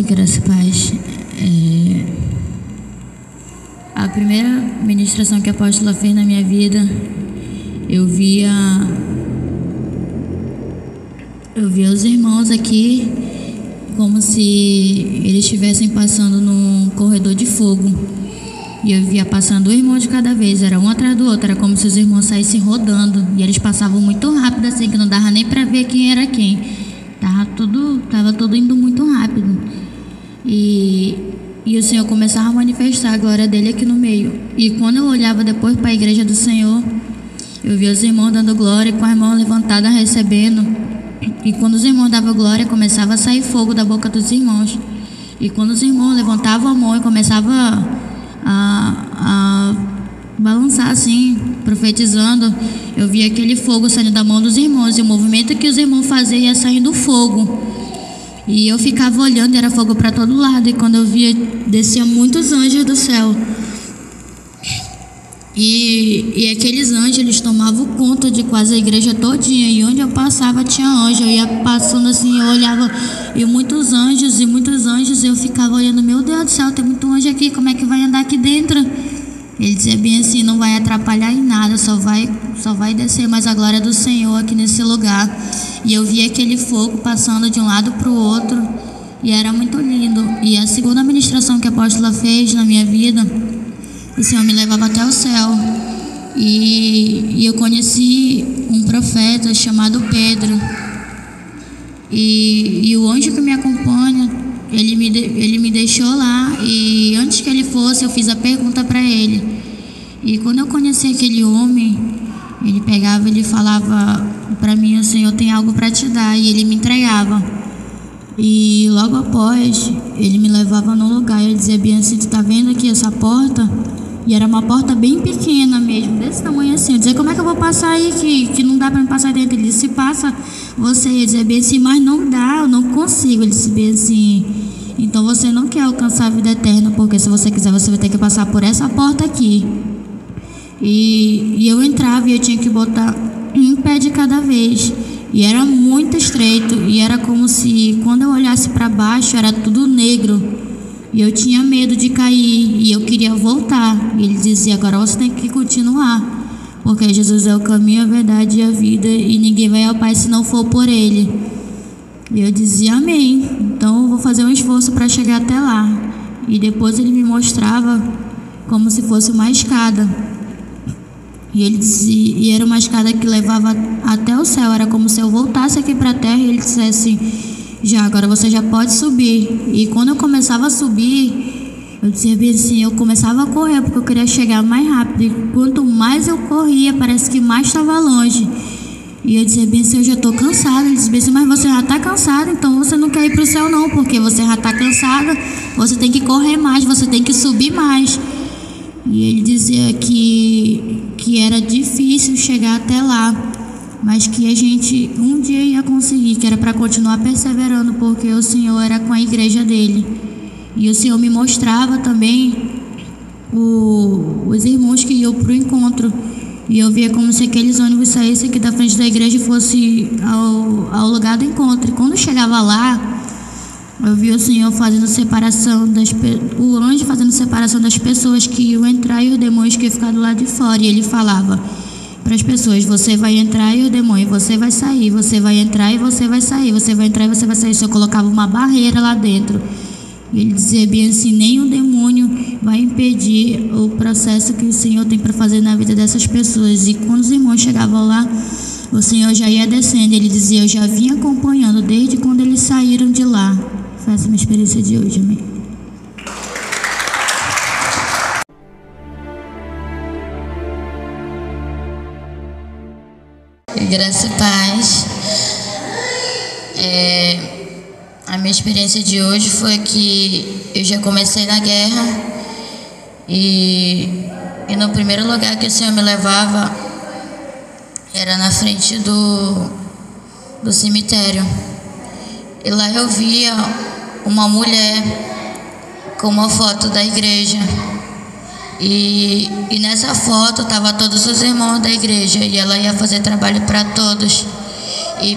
Graça e paz. A primeira ministração que a apóstola fez na minha vida, eu via os irmãos aqui como se eles estivessem passando num corredor de fogo. E eu via passando um irmão de cada vez, era um atrás do outro, era como se os irmãos saíssem rodando. E eles passavam muito rápido, assim, que não dava nem para ver quem era quem. Tava tudo indo muito rápido. E o Senhor começava a manifestar a glória dele aqui no meio. E quando eu olhava depois para a igreja do Senhor, eu via os irmãos dando glória, com as mãos levantadas recebendo. E quando os irmãos davam glória, começava a sair fogo da boca dos irmãos. E quando os irmãos levantavam a mão e começavam a balançar assim, profetizando, eu via aquele fogo saindo da mão dos irmãos. E o movimento que os irmãos faziam ia saindo fogo. E eu ficava olhando, era fogo para todo lado. E quando eu via, desciam muitos anjos do céu. E aqueles anjos, eles tomavam conta de quase a igreja todinha. E onde eu passava tinha anjo. Eu ia passando assim, eu olhava, e muitos anjos. Eu ficava olhando, meu Deus do céu, tem muito anjo aqui, como é que vai andar aqui dentro? Ele dizia bem assim, não vai atrapalhar em nada, só vai descer mais a glória do Senhor aqui nesse lugar. E eu via aquele fogo passando de um lado para o outro, e era muito lindo. E a segunda ministração que a apóstola fez na minha vida, o Senhor me levava até o céu. E eu conheci um profeta chamado Pedro. E o anjo que me acompanha, ele me deixou lá. E antes que ele fosse, eu fiz a pergunta para ele. E quando eu conheci aquele homem, ele falava para mim, o Senhor tem algo para te dar. E ele me entregava. E logo após, ele me levava num lugar. Ele dizia bem assim, tu tá vendo aqui essa porta? E era uma porta bem pequena mesmo, desse tamanho assim. Eu dizia, como é que eu vou passar aí, que não dá para me passar dentro? Ele disse, se passa você. Ele dizia bem assim, mas não dá, eu não consigo. Ele disse bem assim, então você não quer alcançar a vida eterna, porque se você quiser, você vai ter que passar por essa porta aqui. E eu entrava e eu tinha que botar um pé de cada vez. E era muito estreito, e era como se, quando eu olhasse para baixo, era tudo negro. E eu tinha medo de cair, e eu queria voltar. E ele dizia, agora você tem que continuar, porque Jesus é o caminho, a verdade e a vida, e ninguém vai ao Pai se não for por Ele. E eu dizia, amém, então eu vou fazer um esforço para chegar até lá. E depois ele me mostrava como se fosse uma escada. E ele dizia, e era uma escada que levava até o céu, era como se eu voltasse aqui para a terra e ele dissesse, já, agora você já pode subir. E quando eu começava a subir, eu dizia bem assim, eu começava a correr, porque eu queria chegar mais rápido. E quanto mais eu corria, parece que mais estava longe. E eu dizia bem assim, eu já estou cansada. Ele dizia bem assim, mas você já está cansada, então você não quer ir para o céu não, porque você já está cansada, você tem que correr mais, você tem que subir mais. E ele dizia que era difícil chegar até lá, mas que a gente um dia ia conseguir, que era para continuar perseverando, porque o Senhor era com a igreja dele. E o Senhor me mostrava também os irmãos que iam para o encontro. E eu via como se aqueles ônibus saíssem aqui da frente da igreja e fossem ao lugar do encontro. E quando chegava lá, eu via o Senhor fazendo separação, o anjo fazendo separação das pessoas que iam entrar e os demônios que iam ficar do lado de fora. E ele falava para as pessoas, você vai entrar e o demônio, você vai sair, você vai entrar e você vai sair, você vai entrar e você vai sair. O Senhor colocava uma barreira lá dentro. E ele dizia bem assim, nenhum demônio vai impedir o processo que o Senhor tem para fazer na vida dessas pessoas. E quando os irmãos chegavam lá, o Senhor já ia descendo. Ele dizia, eu já vinha acompanhando desde quando eles saíram de lá. Foi essa a minha experiência de hoje, amém. Graça e paz. A minha experiência de hoje foi que eu já comecei na guerra e no primeiro lugar que o Senhor me levava era na frente do cemitério. E lá eu via uma mulher com uma foto da igreja. E nessa foto estavam todos os irmãos da igreja e ela ia fazer trabalho para todos. e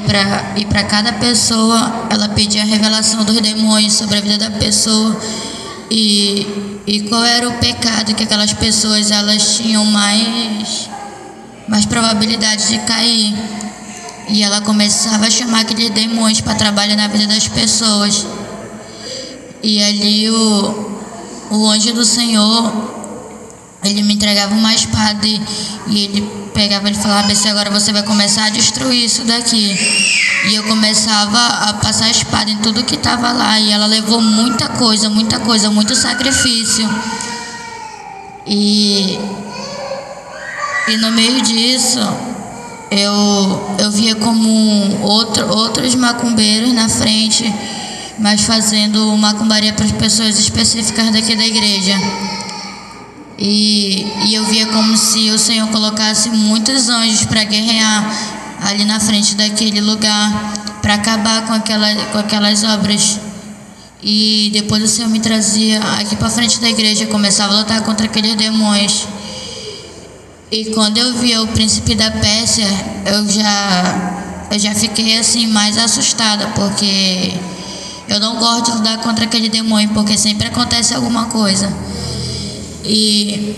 para cada pessoa ela pedia a revelação dos demônios sobre a vida da pessoa e qual era o pecado que aquelas pessoas elas tinham mais probabilidade de cair. E ela começava a chamar aqueles demônios para trabalhar na vida das pessoas. E ali o anjo do Senhor, ele me entregava uma espada e ele pegava e falava assim: agora você vai começar a destruir isso daqui. E eu começava a passar a espada em tudo que estava lá. E ela levou muita coisa, muito sacrifício. E no meio disso, eu via como outros macumbeiros na frente, mas fazendo macumbaria para as pessoas específicas daqui da igreja. E eu via como se o Senhor colocasse muitos anjos para guerrear ali na frente daquele lugar, para acabar com aquelas obras. E depois o Senhor me trazia aqui para frente da igreja, começava a lutar contra aqueles demônios. E quando eu via o príncipe da Pérsia, eu já fiquei assim mais assustada, porque eu não gosto de lutar contra aquele demônio, porque sempre acontece alguma coisa. E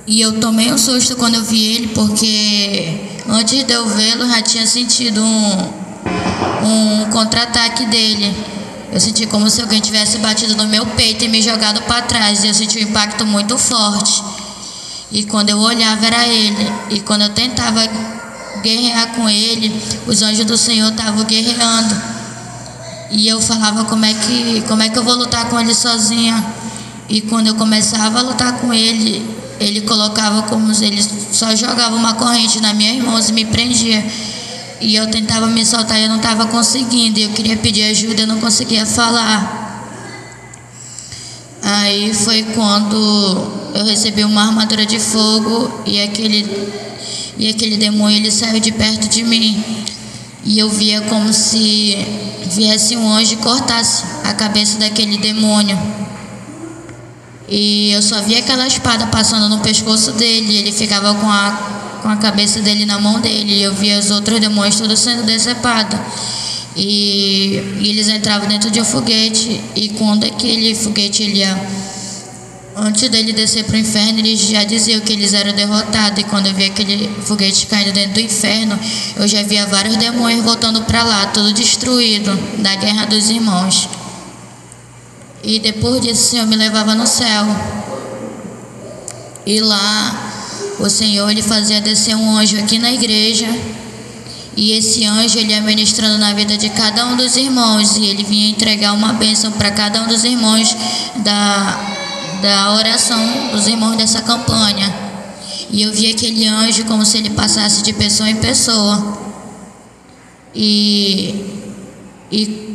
eu tomei um susto quando eu vi ele, porque antes de eu vê-lo já tinha sentido um contra-ataque dele. Eu senti como se alguém tivesse batido no meu peito e me jogado para trás, e eu senti um impacto muito forte. E quando eu olhava era ele, e quando eu tentava guerrear com ele, os anjos do Senhor estavam guerreando. E eu falava: como é que eu vou lutar com ele sozinha? E quando eu começava a lutar com ele, ele colocava como se ele só jogava uma corrente nas minhas mãos e me prendia. E eu tentava me soltar e eu não estava conseguindo. E eu queria pedir ajuda e eu não conseguia falar. Aí foi quando eu recebi uma armadura de fogo e aquele demônio ele saiu de perto de mim. E eu via como se viesse um anjo e cortasse a cabeça daquele demônio. E eu só via aquela espada passando no pescoço dele. Ele ficava com a cabeça dele na mão dele. E eu via os outros demônios todos sendo decepados. E eles entravam dentro de um foguete. E quando aquele foguete ele ia, antes dele descer para o inferno, eles já diziam que eles eram derrotados. E quando eu via aquele foguete caindo dentro do inferno, eu já via vários demônios voltando para lá, tudo destruído, da guerra dos irmãos. E depois disso o Senhor me levava no céu. E lá o Senhor ele fazia descer um anjo aqui na igreja. E esse anjo ele ia ministrando na vida de cada um dos irmãos. E ele vinha entregar uma bênção para cada um dos irmãos da oração dos irmãos dessa campanha. E eu via aquele anjo como se ele passasse de pessoa em pessoa. E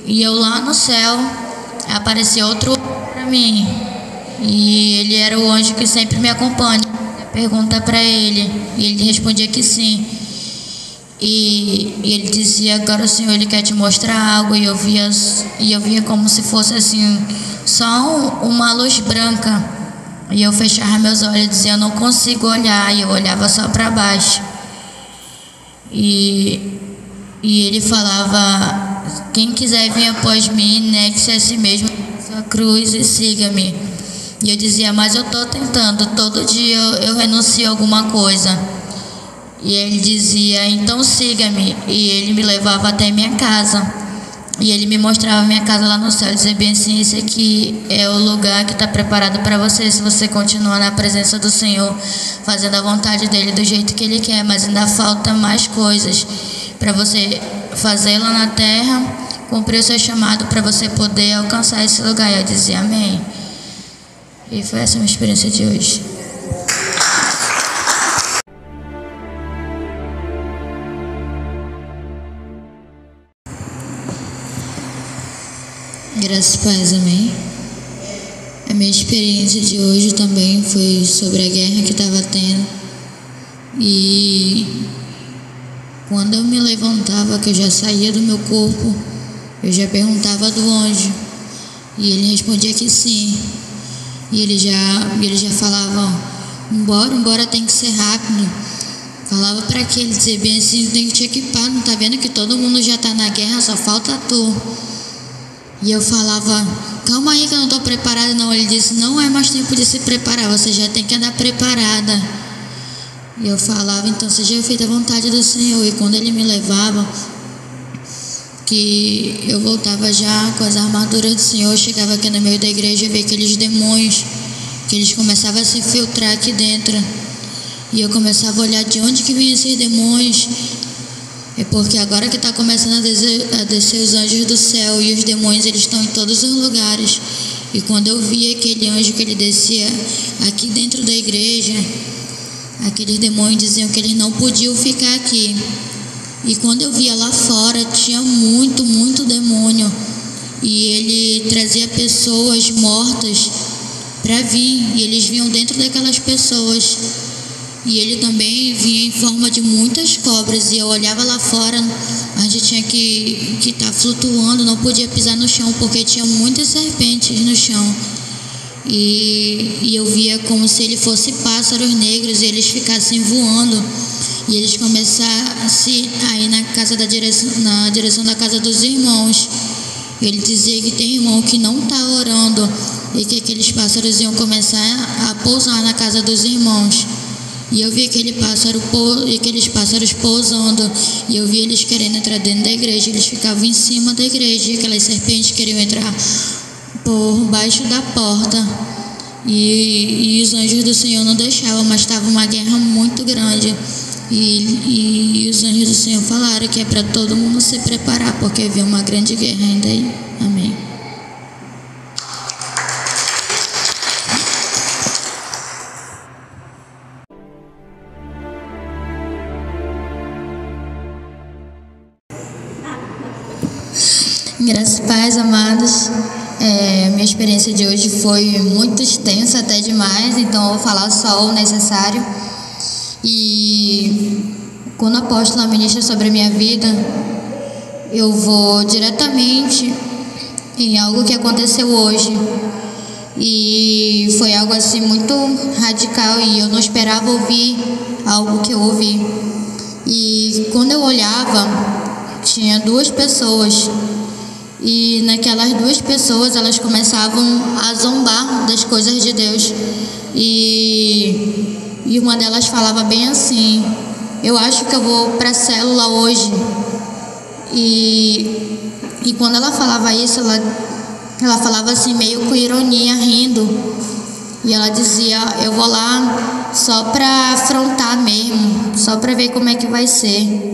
eu lá no céu, apareceu outro para mim. E ele era o anjo que sempre me acompanha. Pergunta para ele. E ele respondia que sim. E ele dizia: agora o Senhor ele quer te mostrar algo. E eu via como se fosse assim, só uma luz branca. E eu fechava meus olhos e dizia: eu não consigo olhar. E eu olhava só para baixo. E ele falava: quem quiser vir após mim, negue-se a si mesmo, sua cruz e siga-me. E eu dizia: mas eu estou tentando, todo dia eu renuncio a alguma coisa. E ele dizia: então siga-me. E ele me levava até minha casa. E ele me mostrava minha casa lá no céu, dizia bem assim: esse aqui é o lugar que está preparado para você, se você continuar na presença do Senhor, fazendo a vontade dele do jeito que ele quer. Mas ainda falta mais coisas para você fazer lá na terra, cumprir o seu chamado para você poder alcançar esse lugar. E eu dizia amém. E foi essa a minha experiência de hoje. Graças a Deus, amém. A minha experiência de hoje também foi sobre a guerra que estava tendo. E quando eu me levantava, que eu já saía do meu corpo, eu já perguntava do anjo. E ele respondia que sim. E ele já falava: embora tem que ser rápido. Falava para que ele dizia bem assim, tem que te equipar, não tá vendo que todo mundo já tá na guerra, só falta tu. E eu falava, calma aí que eu não tô preparada não. Ele disse, não é mais tempo de se preparar, você já tem que andar preparada. E eu falava, então seja feita a vontade do Senhor. E quando ele me levava, que eu voltava já com as armaduras do Senhor, eu chegava aqui no meio da igreja e via aqueles demônios, que eles começavam a se filtrar aqui dentro. E eu começava a olhar de onde que vinham esses demônios. É porque agora que está começando a descer os anjos do céu, e os demônios eles estão em todos os lugares. E quando eu via aquele anjo que ele descia aqui dentro da igreja, aqueles demônios diziam que eles não podiam ficar aqui. E quando eu via lá fora, tinha muito, muito demônio. E ele trazia pessoas mortas para vir, e eles vinham dentro daquelas pessoas. E ele também vinha em forma de muitas cobras, e eu olhava lá fora, a gente tinha que estar flutuando, não podia pisar no chão, porque tinha muitas serpentes no chão. E eu via como se ele fosse pássaros negros, e eles ficassem voando, e eles começassem a ir na direção da casa dos irmãos. Ele dizia que tem irmão que não está orando, e que aqueles pássaros iam começar a pousar na casa dos irmãos. E eu vi aqueles pássaros pousando, e eu vi eles querendo entrar dentro da igreja. Eles ficavam em cima da igreja, e aquelas serpentes queriam entrar por baixo da porta. E os anjos do Senhor não deixavam, mas estava uma guerra muito grande. E os anjos do Senhor falaram que é para todo mundo se preparar, porque havia uma grande guerra ainda aí. Amém. Graças e paz, amados. Minha experiência de hoje foi muito extensa, até demais, então eu vou falar só o necessário. E quando o apóstolo ministra sobre a minha vida, eu vou diretamente em algo que aconteceu hoje. E foi algo assim muito radical, e eu não esperava ouvir algo que eu ouvi. E quando eu olhava, tinha duas pessoas. E naquelas duas pessoas, elas começavam a zombar das coisas de Deus. E uma delas falava bem assim, eu acho que eu vou para a célula hoje. E quando ela falava isso, ela falava assim meio com ironia, rindo. E ela dizia, eu vou lá só para afrontar mesmo, só para ver como é que vai ser.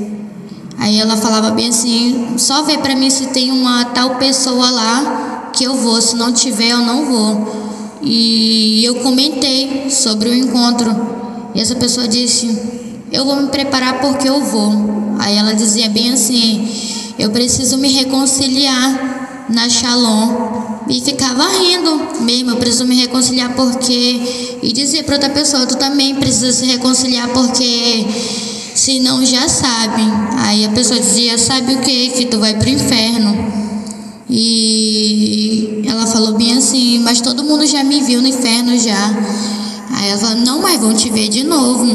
Aí ela falava bem assim, só vê pra mim se tem uma tal pessoa lá que eu vou, se não tiver eu não vou. E eu comentei sobre o encontro, e essa pessoa disse, eu vou me preparar porque eu vou. Aí ela dizia bem assim, eu preciso me reconciliar na Shalom. E ficava rindo mesmo, eu preciso me reconciliar porque... E dizia pra outra pessoa, tu também precisa se reconciliar porque... se não já sabem. Aí a pessoa dizia, sabe o que? Que tu vai pro inferno. E ela falou bem assim, mas todo mundo já me viu no inferno já. Aí ela falou, não, mas vão te ver de novo.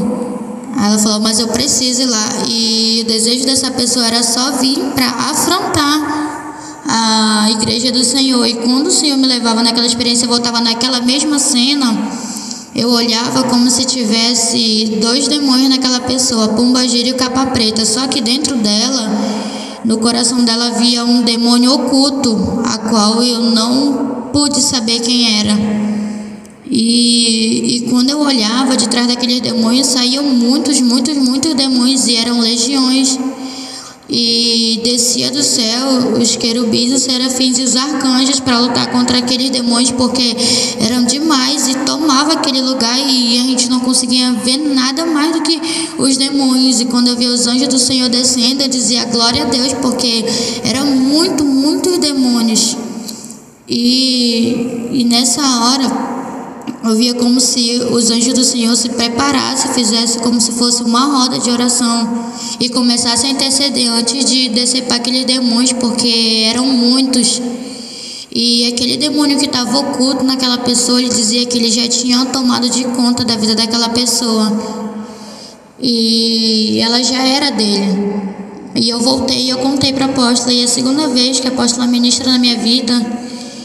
Aí ela falou, mas eu preciso ir lá. E o desejo dessa pessoa era só vir para afrontar a igreja do Senhor. E quando o Senhor me levava naquela experiência, eu voltava naquela mesma cena, eu olhava como se tivesse dois demônios naquela pessoa, Pomba Gira e o Capa Preta. Só que dentro dela, no coração dela, havia um demônio oculto, a qual eu não pude saber quem era. E quando eu olhava, de trás daqueles demônios saíam muitos demônios, e eram legiões. E descia do céu os querubins, os serafins e os arcanjos para lutar contra aqueles demônios, porque eram demais e tomava aquele lugar, e a gente não conseguia ver nada mais do que os demônios. E quando eu via os anjos do Senhor descendo, eu dizia glória a Deus, porque eram muitos demônios. E nessa hora eu via como se os anjos do Senhor se preparassem, fizessem como se fosse uma roda de oração e começassem a interceder antes de decepar aqueles demônios, porque eram muitos. E aquele demônio que estava oculto naquela pessoa, ele dizia que ele já tinha tomado de conta da vida daquela pessoa. e ela já era dele. E eu voltei e eu contei para a apóstola, e a segunda vez que a apóstola ministra na minha vida,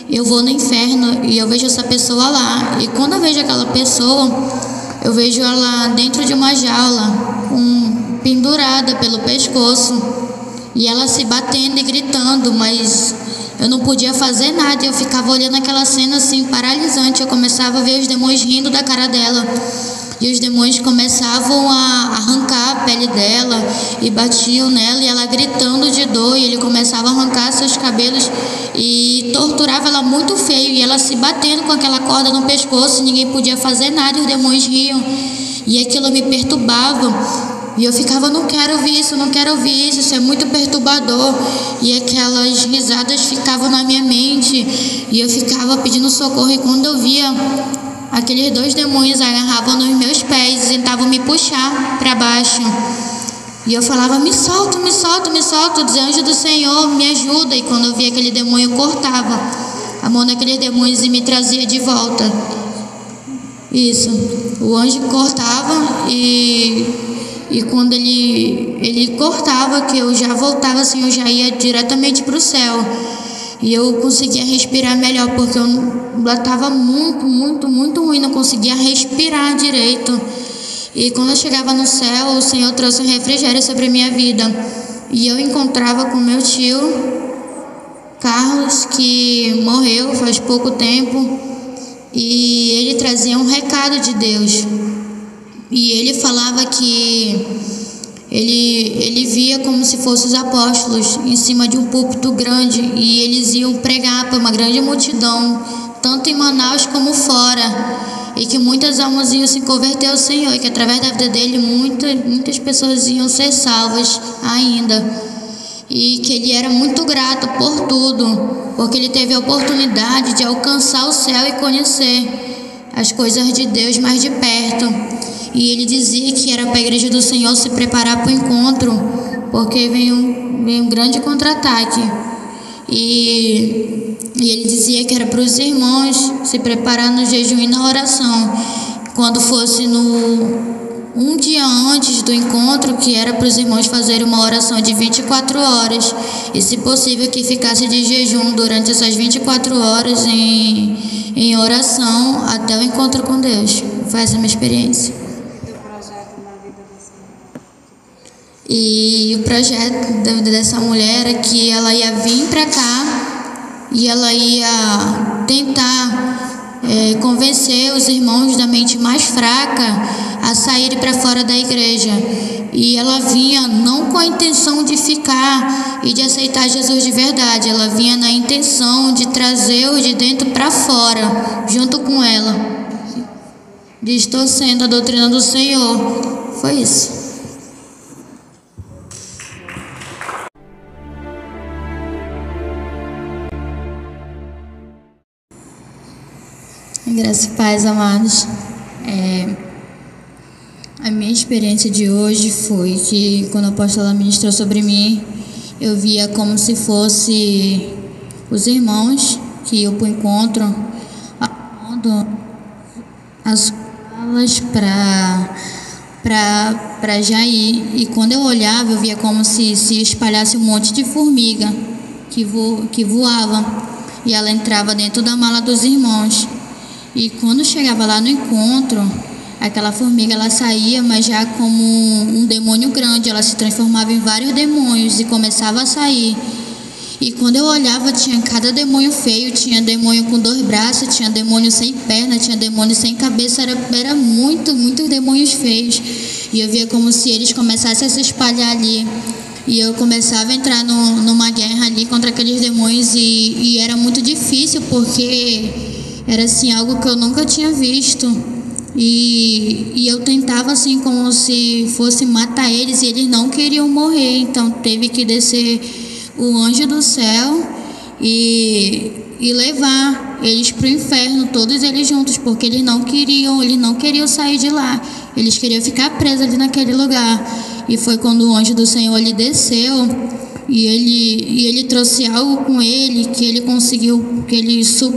eu vou no inferno e eu vejo essa pessoa lá. E quando eu vejo aquela pessoa, eu vejo ela dentro de uma jaula, pendurada pelo pescoço, e ela se batendo e gritando, mas eu não podia fazer nada. Eu ficava olhando aquela cena assim, paralisante. Eu começava a ver os demônios rindo da cara dela, e os demônios começavam a arrancar a pele dela e batiam nela, e ela gritando de dor, e ele começava a arrancar seus cabelos e torturava ela muito feio, e ela se batendo com aquela corda no pescoço, ninguém podia fazer nada, e os demônios riam, e aquilo me perturbava. E eu ficava, não quero ouvir isso, não quero ouvir isso, isso é muito perturbador. E aquelas risadas ficavam na minha mente, e eu ficava pedindo socorro, e quando eu via, aqueles dois demônios agarravam nos meus pés e tentavam me puxar para baixo. E eu falava, me solta, me solta, me solta, diz, anjo do Senhor, me ajuda. E quando eu via aquele demônio, eu cortava a mão daqueles demônios e me trazia de volta. Isso, o anjo cortava, e quando ele cortava, que eu já voltava assim, eu já ia diretamente para o céu. E eu conseguia respirar melhor, porque eu estava muito ruim, não conseguia respirar direito. E quando eu chegava no céu, o Senhor trouxe um refrigério sobre a minha vida. E eu encontrava com meu tio Carlos, que morreu faz pouco tempo, e ele trazia um recado de Deus. E ele falava que ele via como se fossem os apóstolos em cima de um púlpito grande, e eles iam pregar para uma grande multidão, tanto em Manaus como fora, e que muitas almas iam se converter ao Senhor, e que através da vida dele muitas pessoas iam ser salvas ainda, e que ele era muito grato por tudo, porque ele teve a oportunidade de alcançar o céu e conhecer as coisas de Deus mais de perto. E ele dizia que era para a igreja do Senhor se preparar para o encontro, porque vem um grande contra-ataque. E ele dizia que era para os irmãos se preparar no jejum e na oração. Quando fosse um dia antes do encontro, que era para os irmãos fazerem uma oração de 24 horas. E, se possível, que ficasse de jejum durante essas 24 horas em oração até o encontro com Deus. Foi essa a minha experiência. E o projeto dessa mulher é que ela ia vir para cá e ela ia tentar convencer os irmãos da mente mais fraca a saírem para fora da igreja. E ela vinha não com a intenção de ficar e de aceitar Jesus de verdade, ela vinha na intenção de trazer-os de dentro para fora, junto com ela, distorcendo a doutrina do Senhor. Foi isso. Graça e paz, amados. A minha experiência de hoje foi que, quando a apóstola ministrou sobre mim, eu via como se fosse os irmãos que iam para o encontro, arrumando as falas para Jair. E quando eu olhava, eu via como se espalhasse um monte de formiga que voava, e ela entrava dentro da mala dos irmãos. E quando chegava lá no encontro, aquela formiga, ela saía, mas já como um demônio grande, ela se transformava em vários demônios e começava a sair. E quando eu olhava, tinha cada demônio feio, tinha demônio com 2 braços, tinha demônio sem perna, tinha demônio sem cabeça, era muitos demônios feios. E eu via como se eles começassem a se espalhar ali. E eu começava a entrar numa guerra ali contra aqueles demônios, e era muito difícil, porque era assim, algo que eu nunca tinha visto. E eu tentava assim como se fosse matar eles, e eles não queriam morrer. Então teve que descer o anjo do céu e levar eles para o inferno, todos eles juntos, porque eles não queriam sair de lá. Eles queriam ficar presos ali naquele lugar. E foi quando o anjo do Senhor ele desceu, e ele trouxe algo com ele, que ele conseguiu,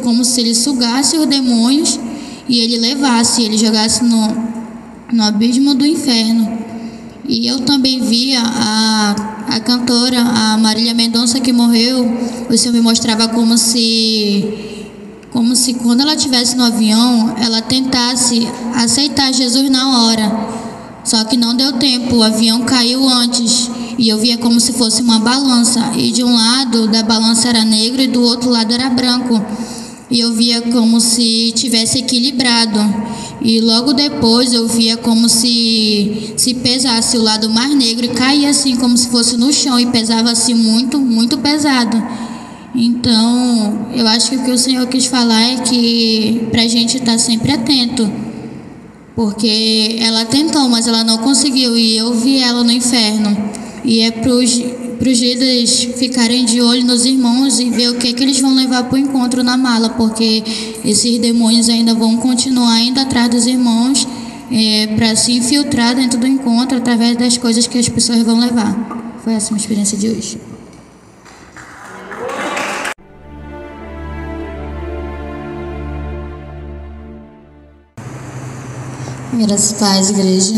como se ele sugasse os demônios e ele levasse, ele jogasse no abismo do inferno. E eu também via a cantora, a Marília Mendonça, que morreu. O Senhor me mostrava como se quando ela estivesse no avião, ela tentasse aceitar Jesus na hora. Só que não deu tempo, o avião caiu antes. E eu via como se fosse uma balança. E de um lado da balança era negro e do outro lado era branco. E eu via como se tivesse equilibrado. E logo depois eu via como se pesasse o lado mais negro e caía assim como se fosse no chão e pesava assim muito, muito pesado. Então, eu acho que o que o Senhor quis falar é que pra gente estar sempre atento. Porque ela tentou, mas ela não conseguiu e eu vi ela no inferno. E é para os líderes ficarem de olho nos irmãos e ver o que eles vão levar para o encontro na mala, porque esses demônios ainda vão continuar indo atrás dos irmãos para se infiltrar dentro do encontro através das coisas que as pessoas vão levar. Foi essa a minha experiência de hoje. Graças a paz, igreja.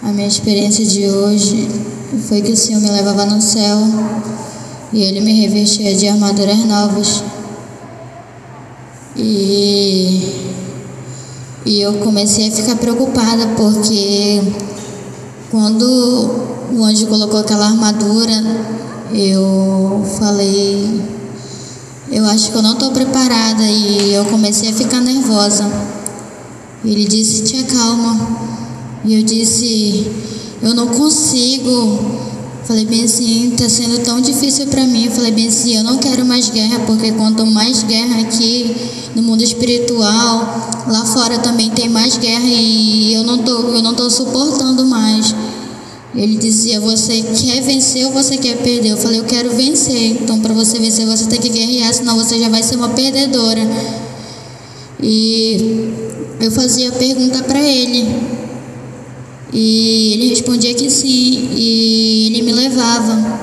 A minha experiência de hoje foi que o Senhor me levava no céu e Ele me revestia de armaduras novas. E eu comecei a ficar preocupada, porque quando o anjo colocou aquela armadura, eu falei, eu acho que eu não estou preparada, e eu comecei a ficar nervosa. Ele disse, te acalma. E eu disse, eu não consigo. Falei bem assim, está sendo tão difícil para mim. Eu falei bem assim, eu não quero mais guerra, porque quanto mais guerra aqui no mundo espiritual, lá fora também tem mais guerra e eu não tô suportando mais. Ele dizia, você quer vencer ou você quer perder? Eu falei, eu quero vencer. Então, para você vencer, você tem que guerrear, senão você já vai ser uma perdedora. E eu fazia pergunta para ele. E ele respondia que sim. E ele me levava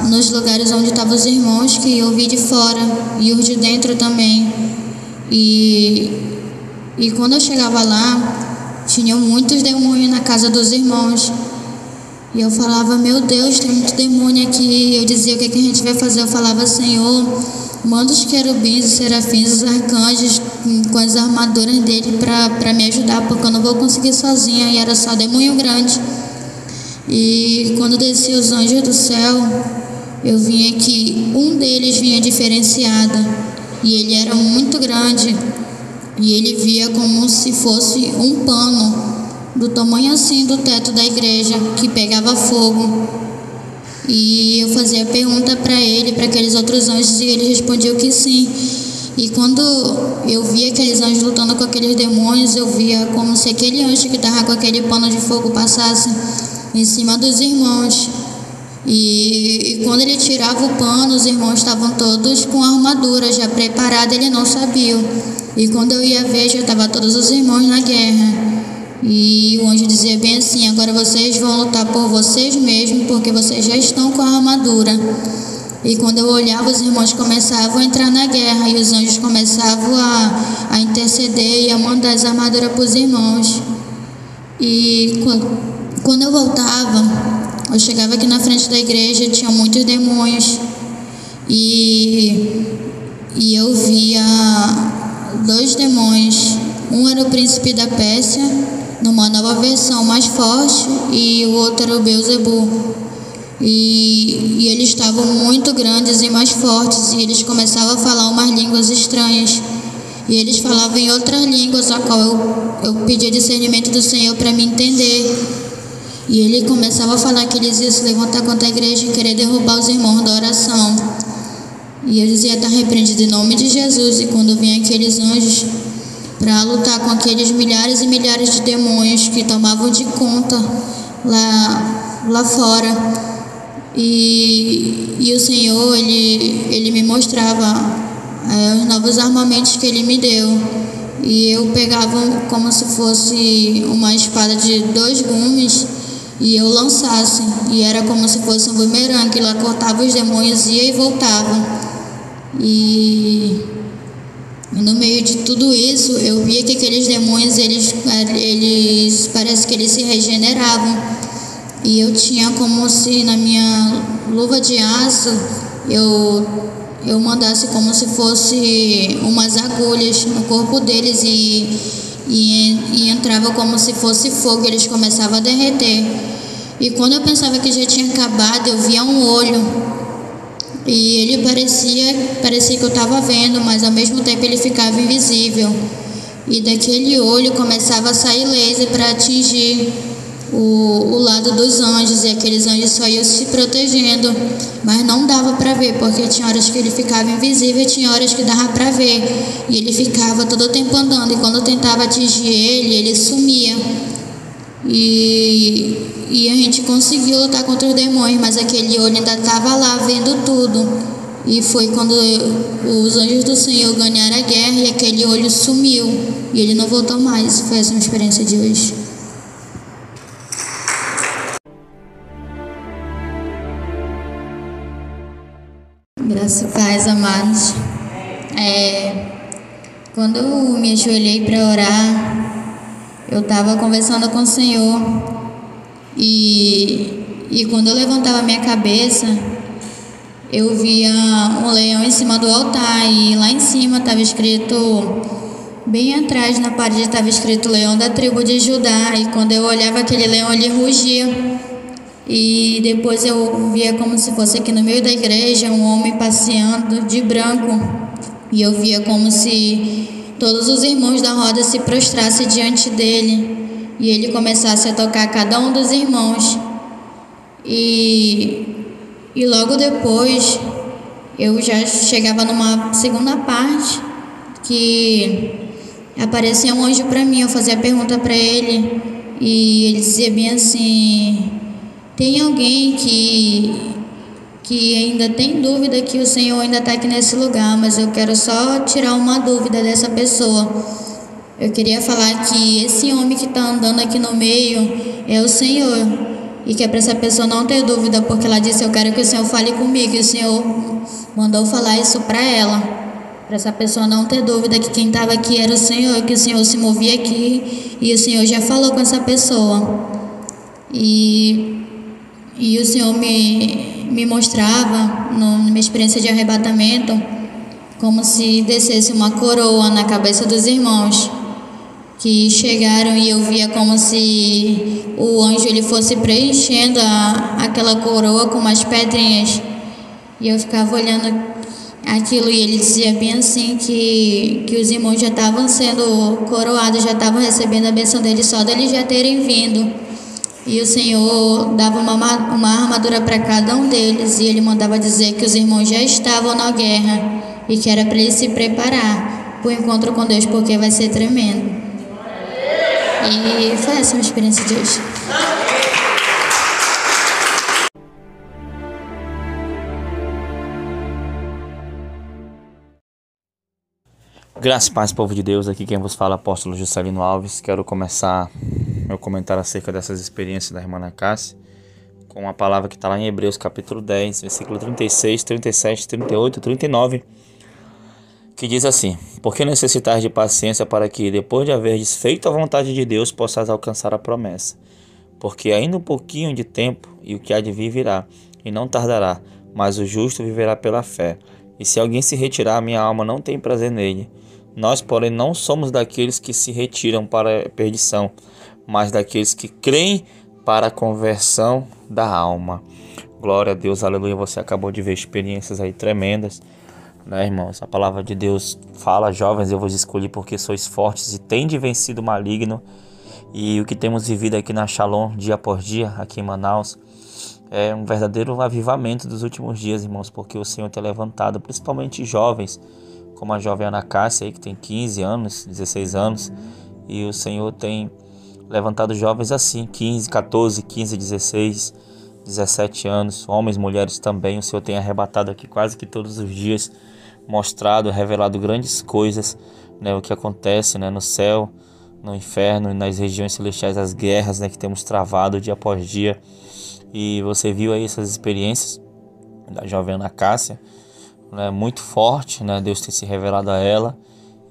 nos lugares onde estavam os irmãos, que eu vi de fora e os de dentro também. E quando eu chegava lá, tinham muitos demônios na casa dos irmãos. E eu falava, meu Deus, tem muito demônio aqui. Eu dizia, o que a gente vai fazer? Eu falava, Senhor, manda os querubins, os serafins, os arcanjos com as armaduras dele para me ajudar, porque eu não vou conseguir sozinha. E era só demônio grande. E quando descia os anjos do céu, eu vinha que um deles vinha diferenciado. E ele era muito grande. E ele via como se fosse um pano, do tamanho assim do teto da igreja, que pegava fogo. E eu fazia pergunta para ele, para aqueles outros anjos, e ele respondia que sim. E quando eu via aqueles anjos lutando com aqueles demônios, eu via como se aquele anjo que estava com aquele pano de fogo passasse em cima dos irmãos. E quando ele tirava o pano, os irmãos estavam todos com a armadura já preparada, ele não sabia. E quando eu ia ver, já estavam todos os irmãos na guerra. E o anjo dizia bem assim, agora vocês vão lutar por vocês mesmos, porque vocês já estão com a armadura. E quando eu olhava, os irmãos começavam a entrar na guerra, e os anjos começavam a interceder e a mandar as armaduras para os irmãos. E quando eu voltava, eu chegava aqui na frente da igreja, tinha muitos demônios. E eu via 2 demônios. Um era o príncipe da Pérsia, numa nova versão mais forte, e o outro era o Beelzebul. E eles estavam muito grandes e mais fortes, e eles começavam a falar umas línguas estranhas. E eles falavam em outras línguas, a qual eu pedia discernimento do Senhor para me entender. E ele começava a falar que eles iam se levantar contra a igreja e querer derrubar os irmãos da oração. E eu dizia, está repreendido em nome de Jesus. E quando vinham aqueles anjos para lutar com aqueles milhares e milhares de demônios que tomavam de conta lá fora, e o Senhor, ele me mostrava os novos armamentos que ele me deu. E eu pegava como se fosse uma espada de 2 gumes e eu lançasse, e era como se fosse um bumerangue, lá cortava os demônios, ia e voltava. E No meio de tudo isso, eu via que aqueles demônios, eles parece que eles se regeneravam. E eu tinha como se na minha luva de aço, eu mandasse como se fosse umas agulhas no corpo deles e entrava como se fosse fogo, eles começavam a derreter. E quando eu pensava que já tinha acabado, eu via um olho. E ele parecia que eu estava vendo, mas ao mesmo tempo ele ficava invisível. E daquele olho começava a sair laser para atingir o lado dos anjos, e aqueles anjos só iam se protegendo, mas não dava para ver, porque tinha horas que ele ficava invisível e tinha horas que dava para ver. E ele ficava todo o tempo andando, e quando eu tentava atingir ele sumia. E a gente conseguiu lutar contra os demônios, mas aquele olho ainda estava lá vendo tudo. E foi quando os anjos do Senhor ganharam a guerra e aquele olho sumiu. E ele não voltou mais. Foi essa a minha experiência de hoje. Graça e paz, amados. Quando eu me ajoelhei para orar, eu estava conversando com o Senhor e quando eu levantava minha cabeça, eu via um leão em cima do altar e lá em cima estava escrito, bem atrás na parede estava escrito leão da tribo de Judá, e quando eu olhava aquele leão ele rugia. E depois eu via como se fosse aqui no meio da igreja um homem passeando de branco, e eu via como se todos os irmãos da roda se prostrassem diante dele e ele começasse a tocar cada um dos irmãos. E logo depois eu já chegava numa segunda parte que aparecia um anjo para mim. Eu fazia a pergunta para ele e ele dizia bem assim: tem alguém que ainda tem dúvida que o Senhor ainda está aqui nesse lugar, mas eu quero só tirar uma dúvida dessa pessoa. Eu queria falar que esse homem que está andando aqui no meio é o Senhor, e que é para essa pessoa não ter dúvida, porque ela disse: eu quero que o Senhor fale comigo, e o Senhor mandou falar isso para ela, para essa pessoa não ter dúvida que quem estava aqui era o Senhor, que o Senhor se movia aqui, e o Senhor já falou com essa pessoa. E o Senhor me mostrava, na minha experiência de arrebatamento, como se descesse uma coroa na cabeça dos irmãos que chegaram, e eu via como se o anjo ele fosse preenchendo aquela coroa com umas pedrinhas. E eu ficava olhando aquilo, e ele dizia bem assim que os irmãos já estavam sendo coroados, já estavam recebendo a bênção deles só deles já terem vindo. E o Senhor dava uma armadura para cada um deles, e ele mandava dizer que os irmãos já estavam na guerra e que era para eles se preparar para o encontro com Deus, porque vai ser tremendo. E foi essa a minha experiência de hoje. Graças e paz, povo de Deus. Aqui quem vos fala é o apóstolo Juscelino Alves. Quero começar meu comentário acerca dessas experiências da irmã Ana Cássia com uma palavra que está lá em Hebreus capítulo 10, versículo 36, 37, 38 e 39, que diz assim: porque necessitais de paciência para que, depois de haverdes feito a vontade de Deus, possais alcançar a promessa. Porque ainda um pouquinho de tempo, e o que há de vir virá, e não tardará, mas o justo viverá pela fé. E se alguém se retirar, minha alma não tem prazer nele. Nós, porém, não somos daqueles que se retiram para a perdição, mas daqueles que creem para a conversão da alma. Glória a Deus, aleluia. Você acabou de ver experiências aí tremendas, né, irmãos? A palavra de Deus fala: jovens, eu vos escolhi porque sois fortes e tendes vencido o maligno. E o que temos vivido aqui na Shalom, dia por dia, aqui em Manaus, é um verdadeiro avivamento dos últimos dias, irmãos, porque o Senhor tem levantado principalmente jovens, como a jovem Ana Cássia, aí, que tem 15 anos, 16 anos, e o Senhor tem levantado jovens assim, 15, 14, 15, 16, 17 anos, homens, mulheres também. O Senhor tem arrebatado aqui quase que todos os dias, mostrado, revelado grandes coisas, né, o que acontece, né, no céu, no inferno e nas regiões celestiais, as guerras, né, que temos travado dia após dia. E você viu aí essas experiências da jovem Ana Cássia, né, muito forte, né? Deus tem se revelado a ela,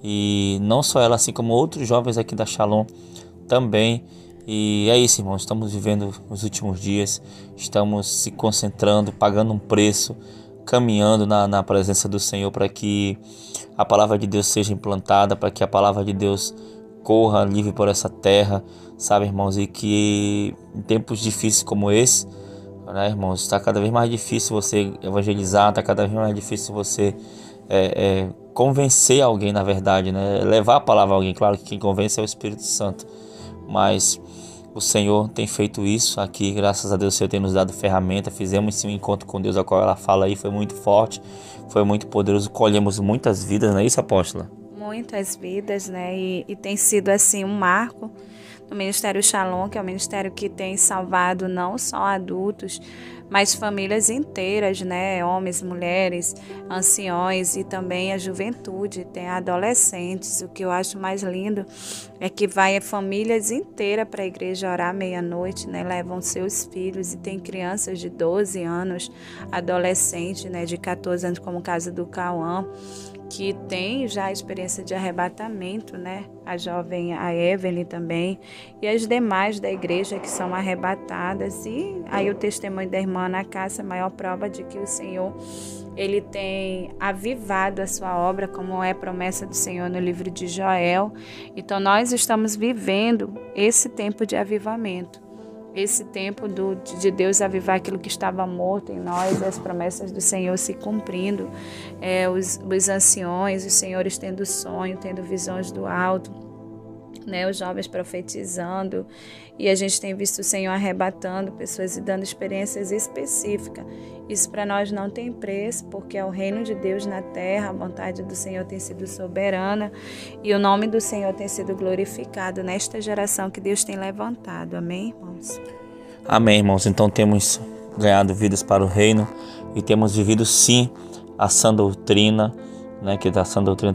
E não só ela, assim como outros jovens aqui da Shalom também. E é isso, irmãos, estamos vivendo os últimos dias, estamos se concentrando, pagando um preço, caminhando na presença do Senhor para que a palavra de Deus seja implantada, para que a palavra de Deus corra livre por essa terra, sabe, irmãos? E que em tempos difíceis como esse, né, irmãos, está cada vez mais difícil você evangelizar, está cada vez mais difícil você convencer alguém, na verdade, né? Levar a palavra a alguém. Claro que quem convence é o Espírito Santo, mas o Senhor tem feito isso aqui, graças a Deus. O Senhor tem nos dado ferramenta. Fizemos sim um encontro com Deus, a qual ela fala aí, foi muito forte, foi muito poderoso. Colhemos muitas vidas, não é isso, apóstola? Muitas vidas, né? E tem sido assim um marco no Ministério Shalom, que é o ministério que tem salvado não só adultos, mas famílias inteiras, né? Homens, mulheres, anciões e também a juventude, tem adolescentes. O que eu acho mais lindo é que vai famílias inteiras para a igreja orar meia-noite, né? Levam seus filhos, e tem crianças de 12 anos, adolescentes, né? De 14 anos, como o caso do Cauã, que tem já a experiência de arrebatamento, né? A jovem, a Evelyn também, e as demais da igreja que são arrebatadas. E aí o testemunho da irmã Ana Cássia, a maior prova de que o Senhor, ele tem avivado a sua obra, como é promessa do Senhor no livro de Joel. Então nós estamos vivendo esse tempo de avivamento. Esse tempo de Deus avivar aquilo que estava morto em nós, as promessas do Senhor se cumprindo, os anciões, os senhores tendo sonho, tendo visões do alto, né, os jovens profetizando, e a gente tem visto o Senhor arrebatando pessoas e dando experiências específicas. Isso para nós não tem preço, porque é o reino de Deus na terra, a vontade do Senhor tem sido soberana e o nome do Senhor tem sido glorificado nesta geração que Deus tem levantado. Amém, irmãos? Amém, irmãos. Então temos ganhado vidas para o reino e temos vivido sim a sã doutrina, né? Que a sã doutrina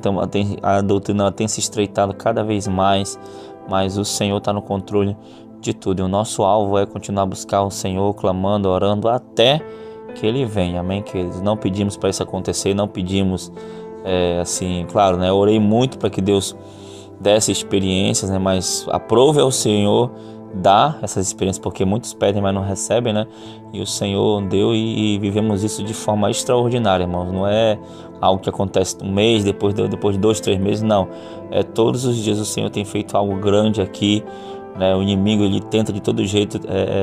a doutrina tem se estreitado cada vez mais, mas o Senhor está no controle de tudo. E o nosso alvo é continuar a buscar o Senhor, clamando, orando até que Ele venha. Amém, queridos? Não pedimos para isso acontecer, não pedimos assim, claro, né? Eu orei muito para que Deus desse experiências, né? Mas aprove ao Senhor dar essas experiências, porque muitos pedem, mas não recebem, né? E o Senhor deu e vivemos isso de forma extraordinária, irmãos. Não é algo que acontece um mês, depois de 2, 3 meses, não. É todos os dias o Senhor tem feito algo grande aqui, né? O inimigo, ele tenta de todo jeito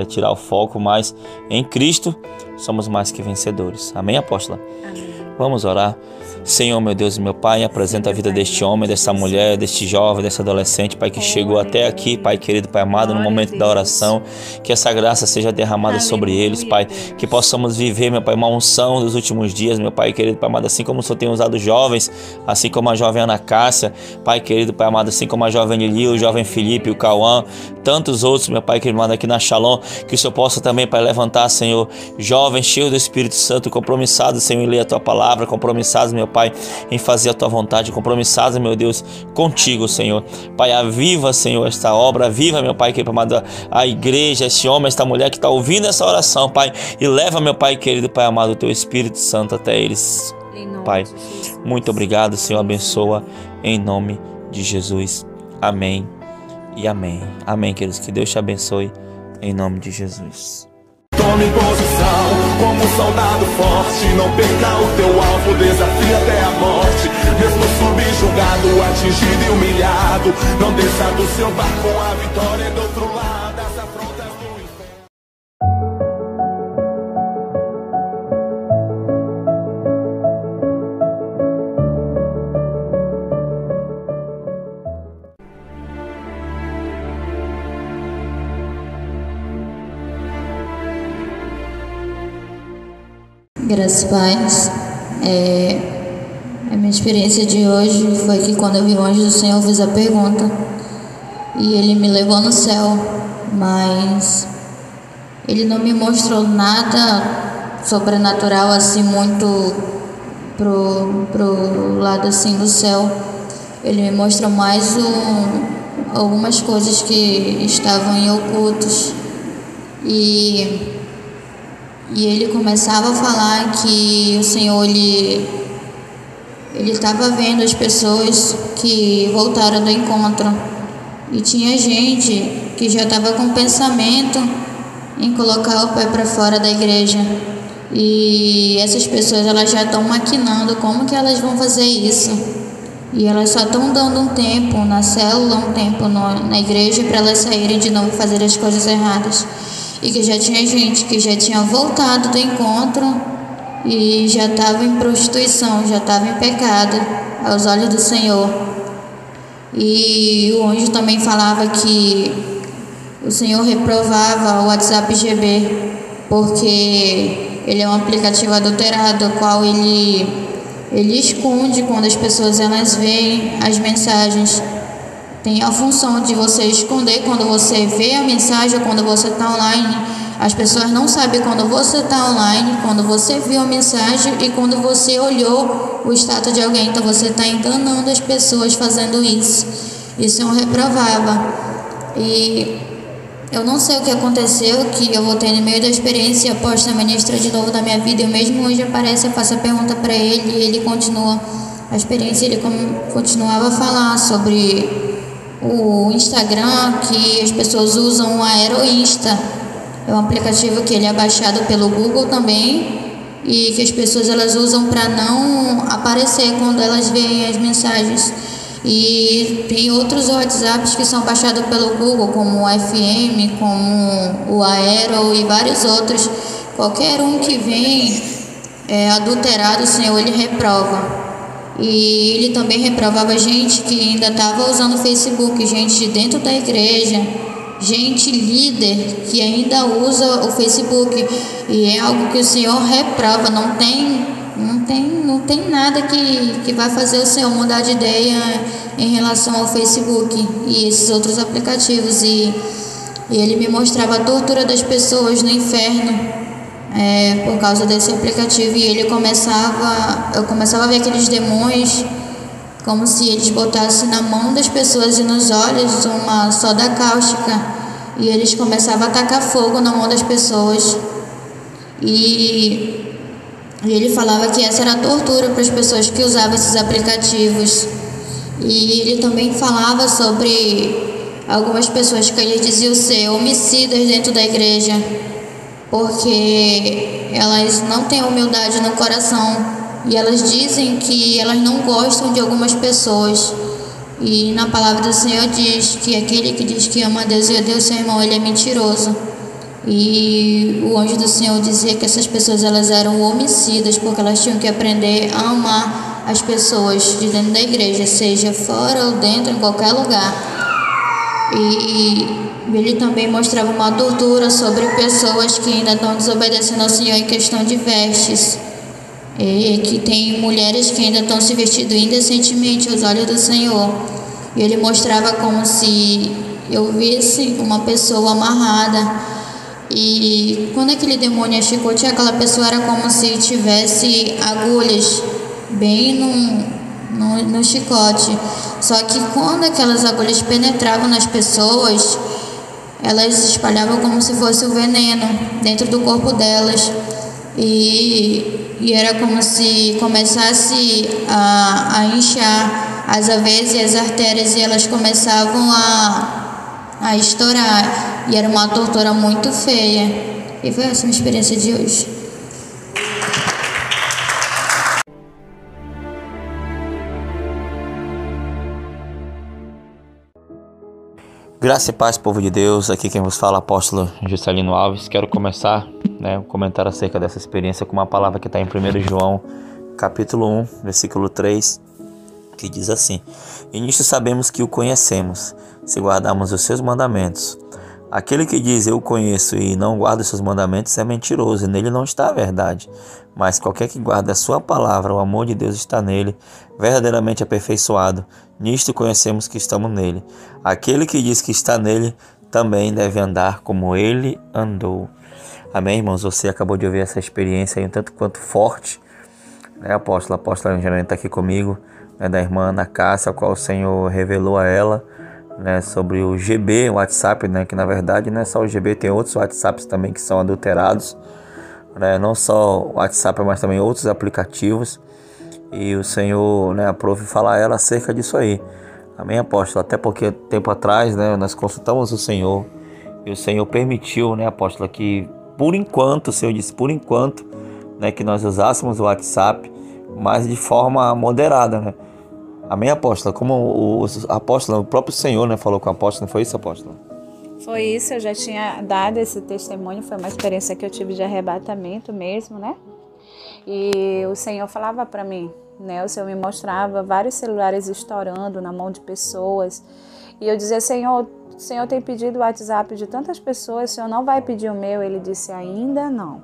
tirar o foco, mas em Cristo somos mais que vencedores. Amém, apóstola? Amém. Vamos orar. Senhor, meu Deus e meu Pai, apresenta a vida deste homem, dessa mulher, deste jovem, desse adolescente, Pai, que chegou até aqui, Pai querido, Pai amado, no momento da oração, que essa graça seja derramada sobre eles, Pai, que possamos viver, meu Pai, uma unção dos últimos dias, meu Pai querido, Pai amado, assim como o Senhor tem usado jovens, assim como a jovem Ana Cássia, Pai querido, Pai amado, assim como a jovem Lili, o jovem Felipe, o Cauã, tantos outros, meu Pai querido, aqui na Shalom, que o Senhor possa também, Pai, levantar, Senhor, jovens cheios do Espírito Santo, compromissados, Senhor, em ler a Tua palavra, compromissados, meu Pai, em fazer a Tua vontade, compromissados, meu Deus, contigo, Senhor. Pai, aviva, Senhor, esta obra, aviva, meu Pai, querido, amado, a igreja, este homem, esta mulher que está ouvindo essa oração, Pai, e leva, meu Pai querido, Pai amado, o Teu Espírito Santo até eles, Pai. Muito obrigado, Senhor, abençoa em nome de Jesus. Amém e amém. Amém, queridos, que Deus te abençoe em nome de Jesus. Tome posição como um soldado forte. Não perca o teu alvo, desafia até a morte. Mesmo subjugado, atingido e humilhado, não desça do seu barco, a vitória é do outro lado. As afrontas do inferno. Graças a paz. A minha experiência de hoje foi que quando eu vi o anjo do Senhor, eu fiz a pergunta e ele me levou no céu, mas ele não me mostrou nada sobrenatural assim muito pro lado assim do céu. Ele me mostrou mais algumas coisas que estavam em ocultos e ele começava a falar que o Senhor ele estava vendo as pessoas que voltaram do encontro e tinha gente que já estava com pensamento em colocar o pé para fora da igreja. E essas pessoas, elas já estão maquinando como que elas vão fazer isso. E elas só estão dando um tempo na célula, um tempo na igreja, para elas saírem de novo e fazer as coisas erradas. E que já tinha gente que já tinha voltado do encontro e já estava em prostituição, já estava em pecado aos olhos do Senhor. E o anjo também falava que o Senhor reprovava o WhatsApp GB, porque ele é um aplicativo adulterado, o qual ele esconde quando as pessoas elas veem as mensagens. Tem a função de você esconder quando você vê a mensagem ou quando você está online. As pessoas não sabem quando você está online, quando você viu a mensagem e quando você olhou o status de alguém. Então você está enganando as pessoas fazendo isso. Isso é um reprovável. E eu não sei o que aconteceu, que eu voltei no meio da experiência após a ministra de novo da minha vida. Eu mesmo hoje aparece, eu faço a pergunta para ele e ele continua a experiência. Ele continuava a falar sobre o Instagram, que as pessoas usam o Aeroinsta. É um aplicativo que ele é baixado pelo Google também e que as pessoas elas usam para não aparecer quando elas veem as mensagens. E tem outros WhatsApps que são baixados pelo Google, como o FM, como o Aero e vários outros. Qualquer um que vem adulterado, o Senhor, ele reprova. E ele também reprovava gente que ainda estava usando o Facebook, gente de dentro da igreja, gente líder que ainda usa o Facebook. E é algo que o Senhor reprova, não tem nada que vai fazer o Senhor mudar de ideia em relação ao Facebook e esses outros aplicativos. E ele me mostrava a tortura das pessoas no inferno por causa desse aplicativo. E eu começava a ver aqueles demônios como se eles botassem na mão das pessoas e nos olhos uma soda cáustica. E eles começavam a atacar fogo na mão das pessoas. E ele falava que essa era a tortura para as pessoas que usavam esses aplicativos. E ele também falava sobre algumas pessoas que ele dizia ser homicidas dentro da igreja, porque elas não têm humildade no coração e elas dizem que elas não gostam de algumas pessoas. E na palavra do Senhor diz que aquele que diz que ama a Deus e odeia o seu irmão, ele é mentiroso. E o anjo do Senhor dizia que essas pessoas elas eram homicidas, porque elas tinham que aprender a amar as pessoas de dentro da igreja, seja fora ou dentro, em qualquer lugar. E ele também mostrava uma tortura sobre pessoas que ainda estão desobedecendo ao Senhor em questão de vestes, e que tem mulheres que ainda estão se vestindo indecentemente aos olhos do Senhor. E ele mostrava como se eu visse uma pessoa amarrada, e quando aquele demônio chicoteia aquela pessoa, era como se tivesse agulhas bem no chicote. Só que quando aquelas agulhas penetravam nas pessoas, elas espalhavam como se fosse o veneno dentro do corpo delas. E era como se começasse a inchar as veias e as artérias, e elas começavam a estourar. E era uma tortura muito feia. E foi essa a minha experiência de hoje. Graça e paz, povo de Deus. Aqui quem vos fala é o apóstolo Juscelino Alves. Quero começar um comentário acerca dessa experiência com uma palavra que está em 1 João, capítulo 1, versículo 3, que diz assim: E nisto sabemos que o conhecemos, se guardarmos os seus mandamentos. Aquele que diz eu o conheço e não guarda os seus mandamentos é mentiroso, e nele não está a verdade. Mas qualquer que guarda a sua palavra, o amor de Deus está nele, verdadeiramente aperfeiçoado. Nisto conhecemos que estamos nele. Aquele que diz que está nele também deve andar como ele andou. Amém, irmãos? Você acabou de ouvir essa experiência aí um tanto quanto forte, né, apóstolo? A apóstola Angelina está aqui comigo, né, da irmã Ana Cássia, a qual o Senhor revelou a ela, né, sobre o GB, o WhatsApp, né, que na verdade não é só o GB, tem outros WhatsApps também que são adulterados, né, não só o WhatsApp, mas também outros aplicativos. E o Senhor, né, aprove falar a ela acerca disso aí. Amém, apóstolo? Até porque tempo atrás, né, nós consultamos o Senhor e o Senhor permitiu, né, apóstolo, que por enquanto, o Senhor disse por enquanto, né, que nós usássemos o WhatsApp, mas de forma moderada, né? Amém, apóstolo? Como o apóstolo, o próprio Senhor, né, falou com o apóstolo, não foi isso, apóstolo? Foi isso, eu já tinha dado esse testemunho, foi uma experiência que eu tive de arrebatamento mesmo, né? E o Senhor falava para mim, né? O Senhor me mostrava vários celulares estourando na mão de pessoas. E eu dizia, Senhor, o Senhor tem pedido o WhatsApp de tantas pessoas, o Senhor não vai pedir o meu? Ele disse, ainda não,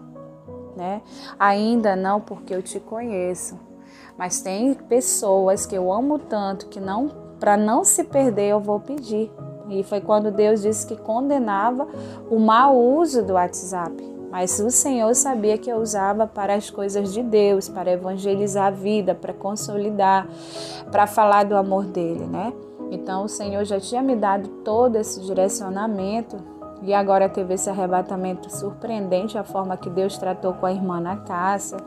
né? Ainda não, porque eu te conheço. Mas tem pessoas que eu amo tanto que não, para não se perder, eu vou pedir. E foi quando Deus disse que condenava o mau uso do WhatsApp. Mas o Senhor sabia que eu usava para as coisas de Deus, para evangelizar a vida, para consolidar, para falar do amor dele, né? Então o Senhor já tinha me dado todo esse direcionamento e agora teve esse arrebatamento surpreendente, a forma que Deus tratou com a irmã Ana Cássia,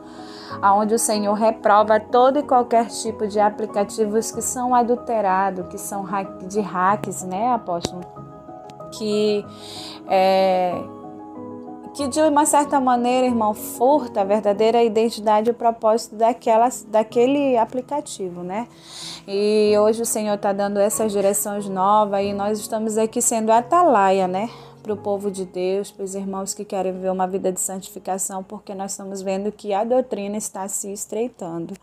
onde o Senhor reprova todo e qualquer tipo de aplicativos que são adulterados, que são de hacks, né, apóstolo? Que de uma certa maneira, irmão, furta a verdadeira identidade e o propósito daquele aplicativo, né? E hoje o Senhor está dando essas direções novas e nós estamos aqui sendo atalaia, né? Para o povo de Deus, para os irmãos que querem ver uma vida de santificação, porque nós estamos vendo que a doutrina está se estreitando.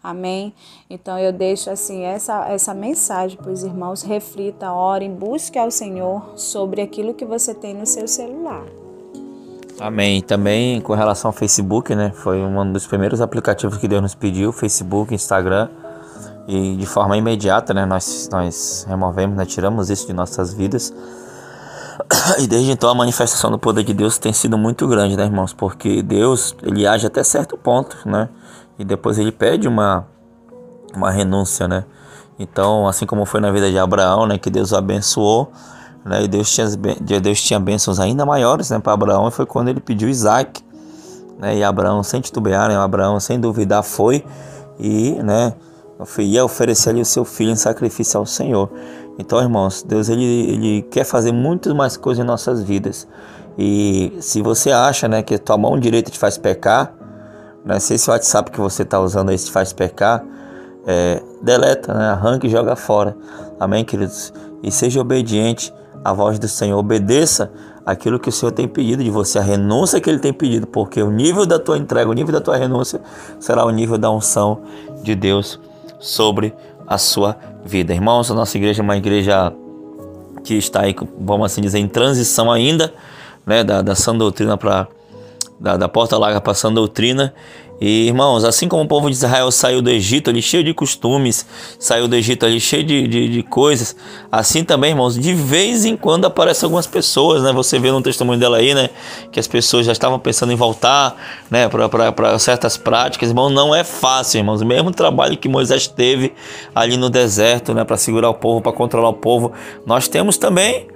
Amém? Então eu deixo assim essa mensagem para os irmãos, reflita, orem, busque ao Senhor sobre aquilo que você tem no seu celular. Amém. Também com relação ao Facebook, né? Foi um dos primeiros aplicativos que Deus nos pediu, Facebook, Instagram. E de forma imediata, né? Nós removemos, né? Tiramos isso de nossas vidas. E desde então a manifestação do poder de Deus tem sido muito grande, né, irmãos? Porque Deus, ele age até certo ponto, né? E depois ele pede uma renúncia, né? Então, assim como foi na vida de Abraão, né? Que Deus o abençoou, né? E Deus tinha bênçãos ainda maiores, né, para Abraão. E foi quando ele pediu Isaac, né? E Abraão, sem titubear, né? Abraão, sem duvidar, foi e, né? Ia oferecer ali o seu filho em sacrifício ao Senhor. Então, irmãos, Deus ele quer fazer muito mais coisas em nossas vidas. E se você acha, né, que a tua mão direita te faz pecar, né, se esse WhatsApp que você está usando aí te faz pecar, deleta, né, arranca e joga fora. Amém, queridos? E seja obediente à voz do Senhor. Obedeça aquilo que o Senhor tem pedido de você, a renúncia que Ele tem pedido, porque o nível da tua entrega, o nível da tua renúncia será o nível da unção de Deus sobre a sua vida. Irmãos, a nossa igreja é uma igreja que está aí, vamos assim dizer, em transição ainda, né, da sã doutrina para da porta larga para a sã doutrina. E, irmãos, assim como o povo de Israel saiu do Egito ali cheio de costumes, saiu do Egito ali cheio de coisas, assim também, irmãos, de vez em quando aparecem algumas pessoas, né? Você vê no testemunho dela aí, né? Que as pessoas já estavam pensando em voltar, né? Para certas práticas. Irmão, não é fácil, irmãos. O mesmo trabalho que Moisés teve ali no deserto, né? Para segurar o povo, para controlar o povo, nós temos também.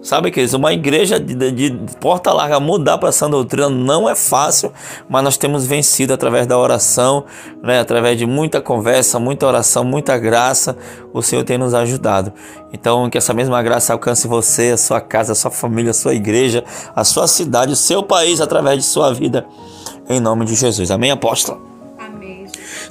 Sabe, queridos, uma igreja de porta larga mudar para essa doutrina não é fácil, mas nós temos vencido através da oração, né? Através de muita conversa, muita oração, muita graça, o Senhor tem nos ajudado. Então, que essa mesma graça alcance você, a sua casa, a sua família, a sua igreja, a sua cidade, o seu país, através de sua vida, em nome de Jesus. Amém, apóstolo?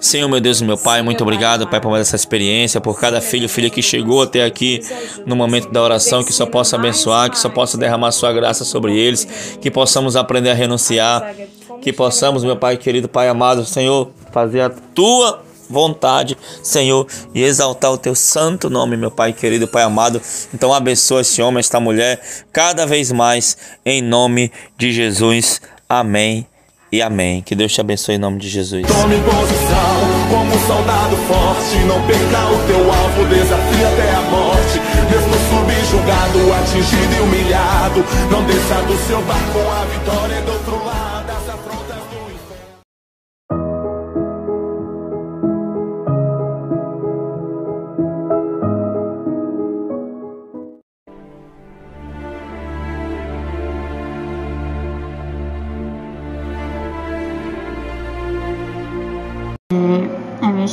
Senhor, meu Deus e meu Pai, muito obrigado, Pai, por mais essa experiência, por cada filho e filha que chegou até aqui no momento da oração, que só possa abençoar, que só possa derramar sua graça sobre eles, que possamos aprender a renunciar, que possamos, meu Pai querido, Pai amado, Senhor, fazer a Tua vontade, Senhor, e exaltar o Teu santo nome, meu Pai querido, Pai amado. Então abençoa esse homem, esta mulher, cada vez mais, em nome de Jesus. Amém. E amém. Que Deus te abençoe em nome de Jesus. Tome posição como um soldado forte. Não perca o teu alvo, desafia até a morte. Mesmo subjugado, atingido e humilhado, não desça do seu barco, a vitória é do outro lado das afrontas do inferno.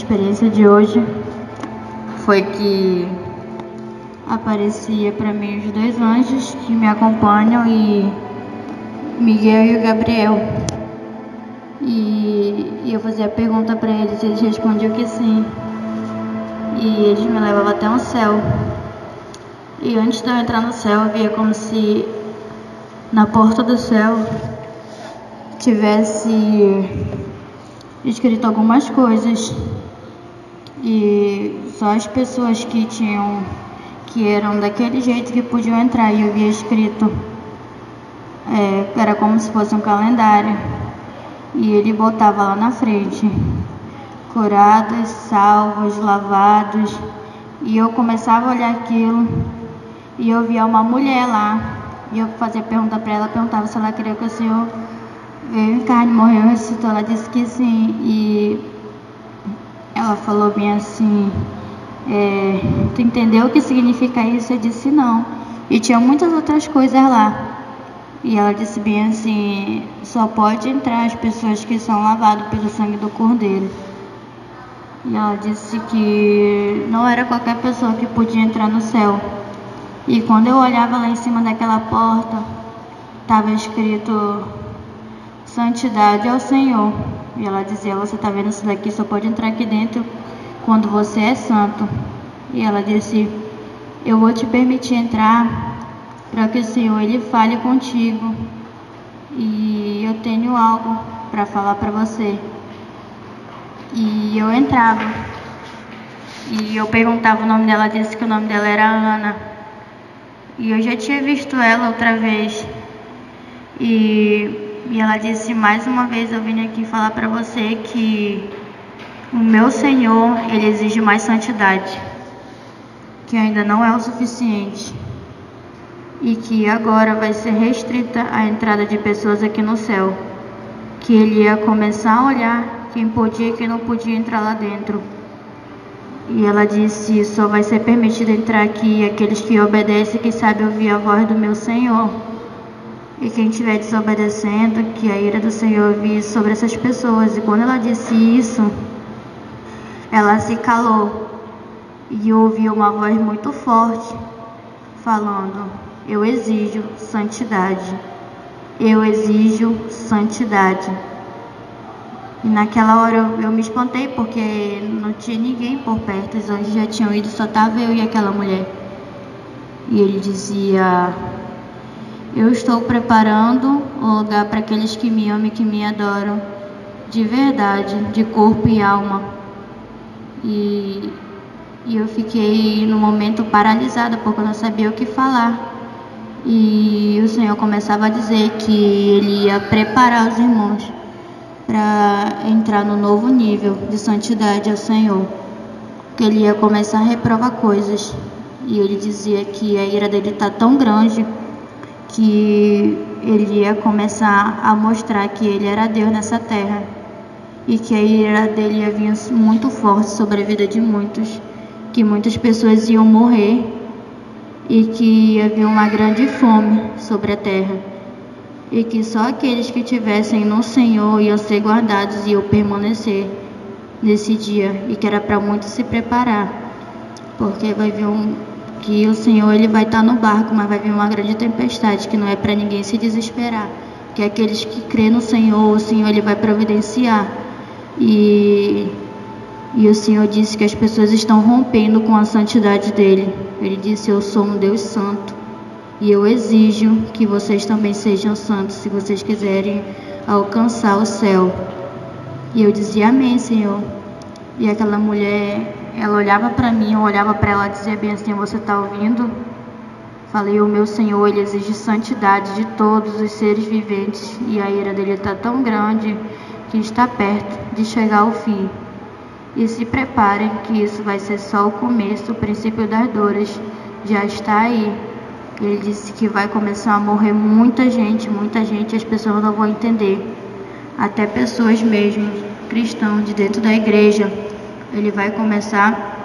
experiência de hoje foi que aparecia para mim os 2 anjos que me acompanham, e Miguel e o Gabriel. E eu fazia a pergunta para eles, eles respondiam que sim. E eles me levavam até um céu. E antes de eu entrar no céu, eu via como se na porta do céu tivesse escrito algumas coisas. E só as pessoas que eram daquele jeito que podiam entrar. E eu via escrito, era como se fosse um calendário. E ele botava lá na frente: curados, salvos, lavados. E eu começava a olhar aquilo e eu via uma mulher lá. E eu fazia pergunta para ela, perguntava se ela queria que o Senhor veio em carne, morreu e ressuscitou. Ela disse que sim. E ela falou bem assim: tu entendeu o que significa isso? Eu disse não. E tinha muitas outras coisas lá. E ela disse bem assim: só pode entrar as pessoas que são lavadas pelo sangue do Cordeiro. E ela disse que não era qualquer pessoa que podia entrar no céu. E quando eu olhava lá em cima daquela porta, estava escrito: santidade ao Senhor. E ela dizia: você está vendo isso daqui? Só pode entrar aqui dentro quando você é santo. E ela disse: eu vou te permitir entrar para que o Senhor ele fale contigo. E eu tenho algo para falar para você. E eu entrava e eu perguntava o nome dela. Ela disse que o nome dela era Ana. E eu já tinha visto ela outra vez. E ela disse: mais uma vez eu vim aqui falar para você que o meu Senhor, ele exige mais santidade, que ainda não é o suficiente, e que agora vai ser restrita a entrada de pessoas aqui no céu, que ele ia começar a olhar quem podia e quem não podia entrar lá dentro. E ela disse: só vai ser permitido entrar aqui aqueles que obedecem, que sabem ouvir a voz do meu Senhor. E quem estiver desobedecendo, que a ira do Senhor vir sobre essas pessoas. E quando ela disse isso, ela se calou e ouviu uma voz muito forte falando: eu exijo santidade, eu exijo santidade. E naquela hora eu me espantei, porque não tinha ninguém por perto, os anjos já tinham ido, só estava eu e aquela mulher. E ele dizia: eu estou preparando o lugar para aqueles que me amam e que me adoram, de verdade, de corpo e alma. E eu fiquei no momento paralisada, porque eu não sabia o que falar. E o Senhor começava a dizer que ele ia preparar os irmãos para entrar no novo nível de santidade ao Senhor, que ele ia começar a reprovar coisas. E ele dizia que a ira dele está tão grande que ele ia começar a mostrar que ele era Deus nessa terra, e que a ira dele ia vir muito forte sobre a vida de muitos, que muitas pessoas iam morrer e que ia vir uma grande fome sobre a terra, e que só aqueles que tivessem no Senhor iam ser guardados e iam permanecer nesse dia, e que era para muitos se preparar, porque vai vir que o Senhor ele vai estar no barco, mas vai vir uma grande tempestade, que não é para ninguém se desesperar, que aqueles que crêem no Senhor, o Senhor ele vai providenciar. E o Senhor disse que as pessoas estão rompendo com a santidade dele. Ele disse: eu sou um Deus santo, e eu exijo que vocês também sejam santos, se vocês quiserem alcançar o céu. E eu dizia: amém, Senhor. E aquela mulher, ela olhava para mim, eu olhava para ela e dizia bem assim: você está ouvindo? Falei: o meu Senhor, ele exige santidade de todos os seres viventes, e a ira dele está tão grande que está perto de chegar ao fim. E se preparem, que isso vai ser só o começo, o princípio das dores já está aí. Ele disse que vai começar a morrer muita gente, as pessoas não vão entender. Até pessoas mesmo, cristãos de dentro da igreja, ele vai começar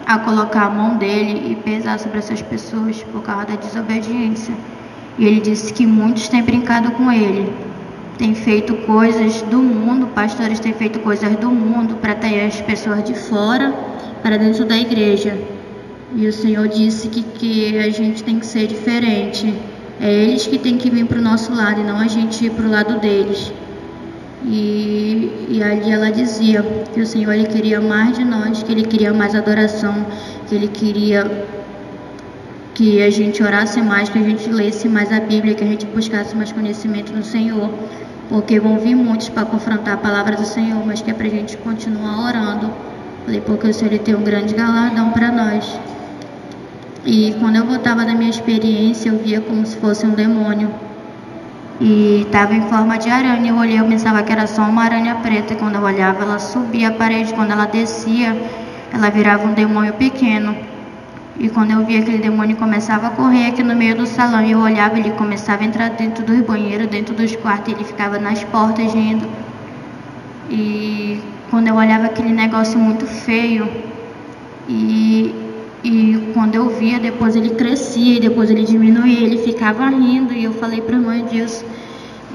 a colocar a mão dele e pesar sobre essas pessoas por causa da desobediência. E ele disse que muitos têm brincado com ele, têm feito coisas do mundo, pastores têm feito coisas do mundo para atrair as pessoas de fora para dentro da igreja. E o Senhor disse que a gente tem que ser diferente. É eles que têm que vir para o nosso lado e não a gente ir para o lado deles. E ali ela dizia que o Senhor ele queria mais de nós, que Ele queria mais adoração, que Ele queria que a gente orasse mais, que a gente lesse mais a Bíblia, que a gente buscasse mais conhecimento no Senhor, porque vão vir muitos para confrontar a palavra do Senhor, mas que é para a gente continuar orando. Falei, porque o Senhor ele tem um grande galardão para nós. E quando eu voltava da minha experiência, eu via como se fosse um demônio. E estava em forma de aranha. Eu olhei, eu pensava que era só uma aranha preta. E quando eu olhava, ela subia a parede. Quando ela descia, ela virava um demônio pequeno. E quando eu via aquele demônio começava a correr aqui no meio do salão, e eu olhava, ele começava a entrar dentro dos banheiros, dentro dos quartos, e ele ficava nas portas rindo. E quando eu olhava aquele negócio muito feio, e quando eu via, depois ele crescia, e depois ele diminuía, ele ficava rindo, e eu falei para a mãe disso.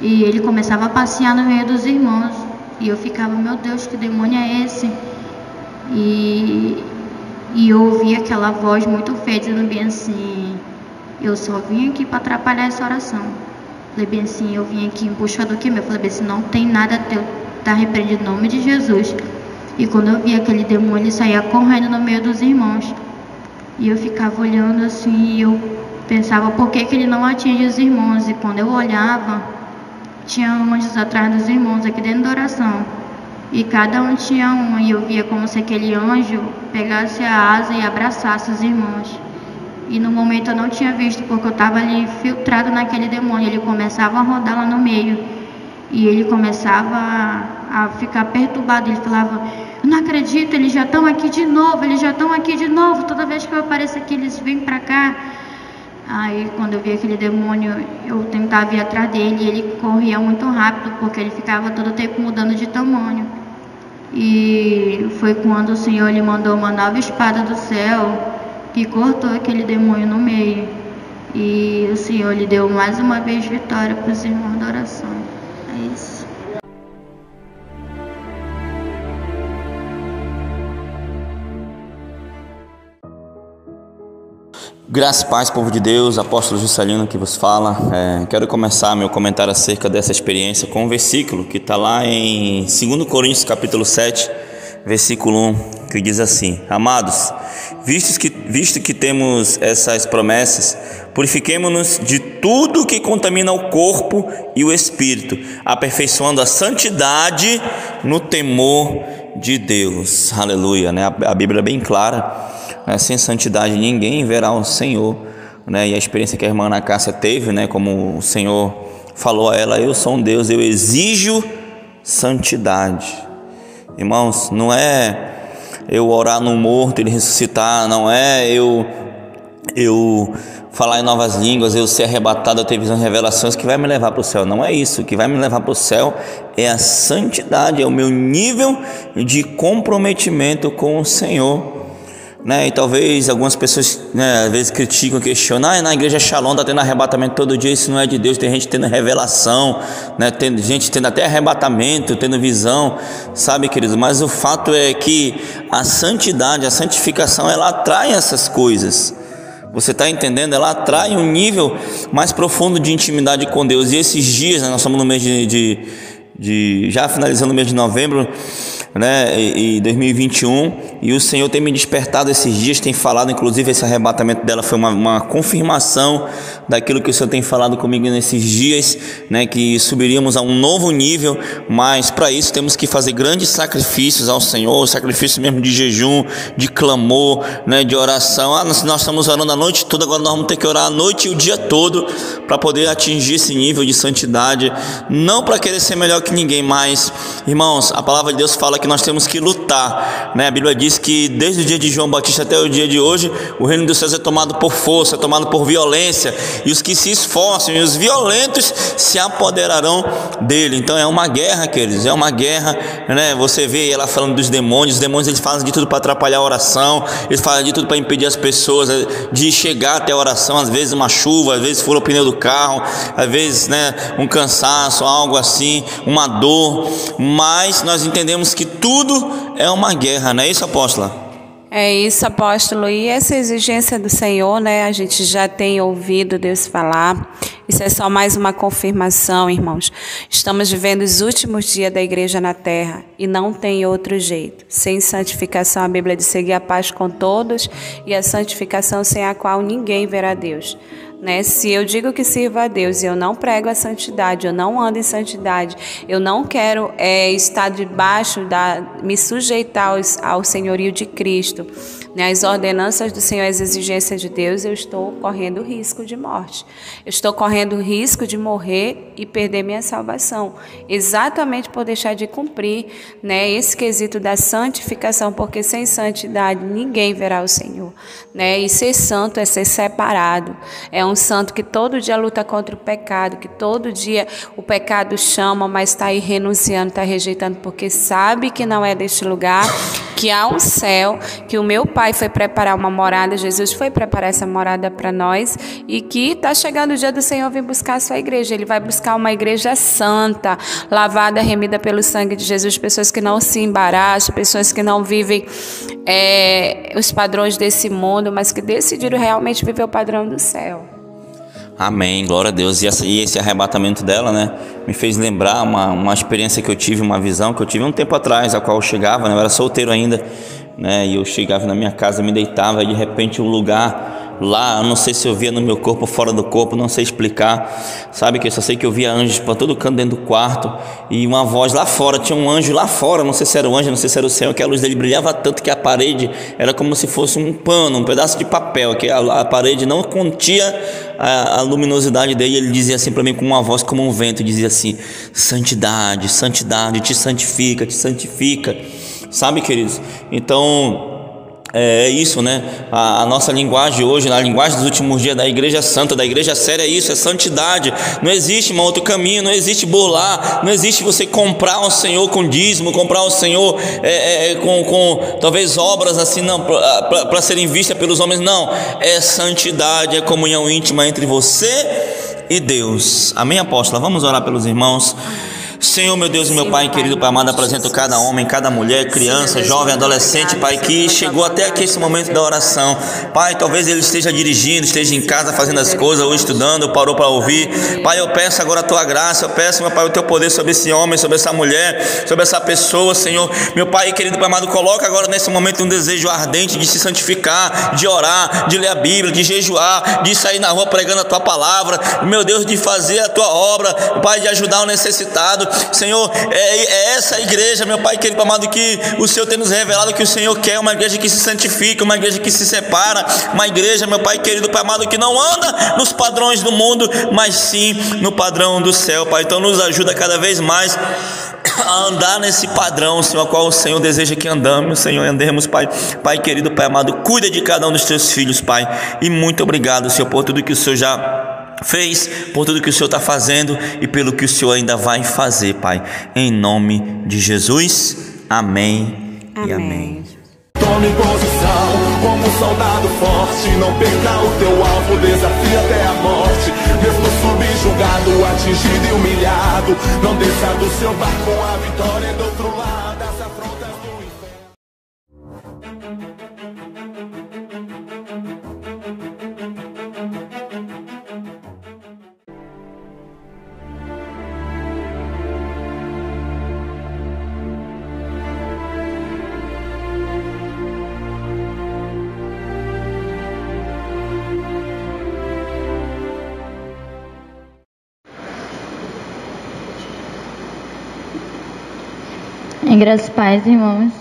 E ele começava a passear no meio dos irmãos, e eu ficava, meu Deus, que demônio é esse? E eu ouvi aquela voz muito feia, dizendo bem assim, eu só vim aqui para atrapalhar essa oração. Falei bem assim, eu vim aqui em busca do que meu? Falei bem assim, não tem nada teu, tá repreendido em nome de Jesus. E quando eu vi aquele demônio, ele saía correndo no meio dos irmãos. E eu ficava olhando assim, e eu pensava, por que ele não atinge os irmãos? E quando eu olhava, tinha anjos atrás dos irmãos, aqui dentro da oração. E cada um tinha um, e eu via como se aquele anjo pegasse a asa e abraçasse os irmãos. E no momento eu não tinha visto, porque eu estava ali filtrado naquele demônio. Ele começava a rodar lá no meio, e ele começava a ficar perturbado. Ele falava, eu não acredito, eles já estão aqui de novo, eles já estão aqui de novo. Toda vez que eu apareço aqui, eles vêm para cá. Aí quando eu vi aquele demônio, eu tentava ir atrás dele, e ele corria muito rápido, porque ele ficava todo tempo mudando de tamanho. E foi quando o Senhor lhe mandou uma nova espada do céu, que cortou aquele demônio no meio. E o Senhor lhe deu mais uma vez vitória para os irmãos da oração. É isso. Graça e paz, povo de Deus, apóstolo Juscelino que vos fala. Quero começar meu comentário acerca dessa experiência com um versículo que está lá em 2 Coríntios capítulo 7, versículo 1, que diz assim: Amados, visto que temos essas promessas, purifiquemo-nos de tudo que contamina o corpo e o espírito, aperfeiçoando a santidade no temor de Deus. Aleluia, né? A Bíblia é bem clara. Sem santidade ninguém verá o Senhor, né? E a experiência que a irmã Ana Cássia teve, né? Como o Senhor falou a ela, eu sou um Deus, eu exijo santidade. Irmãos, não é eu orar no morto, ele ressuscitar, não é eu falar em novas línguas, eu ser arrebatado, eu ter visões e revelações que vai me levar para o céu. Não é isso. O que vai me levar para o céu é a santidade, é o meu nível de comprometimento com o Senhor. Né? E talvez algumas pessoas, né, às vezes criticam, questionam, na igreja Shalom está tendo arrebatamento todo dia, isso não é de Deus. Tem gente tendo revelação, né? Tem gente tendo até arrebatamento, tendo visão, sabe, queridos? Mas o fato é que a santidade, a santificação, ela atrai essas coisas. Você está entendendo? Ela atrai um nível mais profundo de intimidade com Deus. E esses dias, né, nós estamos no mês já finalizando o mês de novembro, né, e 2021, e o Senhor tem me despertado esses dias, tem falado, inclusive esse arrebatamento dela foi uma confirmação daquilo que o Senhor tem falado comigo nesses dias, né, que subiríamos a um novo nível, mas para isso temos que fazer grandes sacrifícios ao Senhor, sacrifício mesmo de jejum, de clamor, né, de oração. Nós estamos orando a noite toda, agora nós vamos ter que orar a noite e o dia todo para poder atingir esse nível de santidade, não para querer ser melhor que ninguém, mas, irmãos, a palavra de Deus fala que nós temos que lutar, né? A Bíblia diz que desde o dia de João Batista até o dia de hoje, o reino dos céus é tomado por força, é tomado por violência, e os que se esforçam e os violentos se apoderarão dele. Então é uma guerra, queridos, é uma guerra, né? Você vê ela falando dos demônios. Os demônios, eles fazem de tudo para atrapalhar a oração, eles fazem de tudo para impedir as pessoas de chegar até a oração. Às vezes uma chuva, às vezes fura o pneu do carro, às vezes, né, um cansaço, algo assim, uma dor. Mas nós entendemos que tudo é uma guerra, não é isso, apóstola? É isso, apóstolo. E essa exigência do Senhor, né? A gente já tem ouvido Deus falar. Isso é só mais uma confirmação, irmãos. Estamos vivendo os últimos dias da igreja na terra e não tem outro jeito. Sem santificação, a Bíblia diz: seguir a paz com todos, e a santificação sem a qual ninguém verá Deus. Né? Se eu digo que sirvo a Deus e eu não prego a santidade, eu não ando em santidade, eu não quero estar debaixo, me sujeitar ao senhorio de Cristo, né? As ordenanças do Senhor, as exigências de Deus, eu estou correndo risco de morte. Eu estou correndo risco de morrer e perder minha salvação, exatamente por deixar de cumprir, né, esse quesito da santificação, porque sem santidade ninguém verá o Senhor, né? E ser santo é ser separado, é um santo que todo dia luta contra o pecado, que todo dia o pecado chama, mas está aí renunciando, está rejeitando, porque sabe que não é deste lugar, que há um céu, que o meu Pai foi preparar uma morada, Jesus foi preparar essa morada para nós, e que está chegando o dia do Senhor vir buscar a sua igreja. Ele vai buscar uma igreja santa, lavada, remida pelo sangue de Jesus, pessoas que não se embaraçam, pessoas que não vivem os padrões desse mundo, mas que decidiram realmente viver o padrão do céu. Amém, glória a Deus. E esse arrebatamento dela, né, me fez lembrar uma experiência que eu tive, uma visão que eu tive um tempo atrás, a qual eu chegava, né, eu era solteiro ainda, né, e eu chegava na minha casa, me deitava, e de repente um lugar lá, eu não sei se eu via no meu corpo ou fora do corpo, não sei explicar, sabe, que eu só sei que eu via anjos para todo canto dentro do quarto, e uma voz lá fora, tinha um anjo lá fora, não sei se era o anjo, não sei se era o céu, que a luz dele brilhava tanto que a parede era como se fosse um pano, um pedaço de papel, que a parede não continha a luminosidade dele. Ele dizia assim para mim com uma voz como um vento, dizia assim: santidade, santidade, te santifica, sabe, queridos? Então é isso, né? A nossa linguagem hoje, a linguagem dos últimos dias da igreja santa, da igreja séria, é isso, é santidade. Não existe um outro caminho, não existe bolar, não existe você comprar o Senhor com dízimo, comprar o Senhor com talvez obras assim, não, para serem vistas pelos homens. Não, é santidade, é comunhão íntima entre você e Deus. Amém, apóstola? Vamos orar pelos irmãos. Senhor, meu Deus e meu Pai querido, Pai amado, apresento cada homem, cada mulher, criança, jovem, adolescente, Pai, que chegou até aqui esse momento da oração. Pai, talvez ele esteja dirigindo, esteja em casa fazendo as coisas, ou estudando, ou parou para ouvir. Pai, eu peço agora a Tua graça, eu peço, meu Pai, o Teu poder sobre esse homem, sobre essa mulher, sobre essa pessoa, Senhor. Meu Pai querido, Pai amado, coloca agora nesse momento um desejo ardente de se santificar, de orar, de ler a Bíblia, de jejuar, de sair na rua pregando a Tua palavra, meu Deus, de fazer a Tua obra, Pai, de ajudar o necessitado. Senhor, é essa igreja, meu Pai querido, amado, que o Senhor tem nos revelado que o Senhor quer, uma igreja que se santifica, uma igreja que se separa, uma igreja, meu Pai querido, Pai amado, que não anda nos padrões do mundo, mas sim no padrão do céu, Pai. Então nos ajuda cada vez mais a andar nesse padrão, Senhor, a qual o Senhor deseja que andamos, Senhor, andemos, Pai. Pai querido, Pai amado, cuida de cada um dos Teus filhos, Pai, e muito obrigado, Senhor, por tudo que o Senhor já fez, por tudo que o Senhor está fazendo e pelo que o Senhor ainda vai fazer, Pai, em nome de Jesus, amém, amém. E amém. Tome posição como um soldado forte, não perca o teu alvo, desafia até a morte. Mesmo subjugado, atingido e humilhado, não desça do seu barco, a vitória é do outro lado das afrontas do inferno. Graças a paz, irmãos.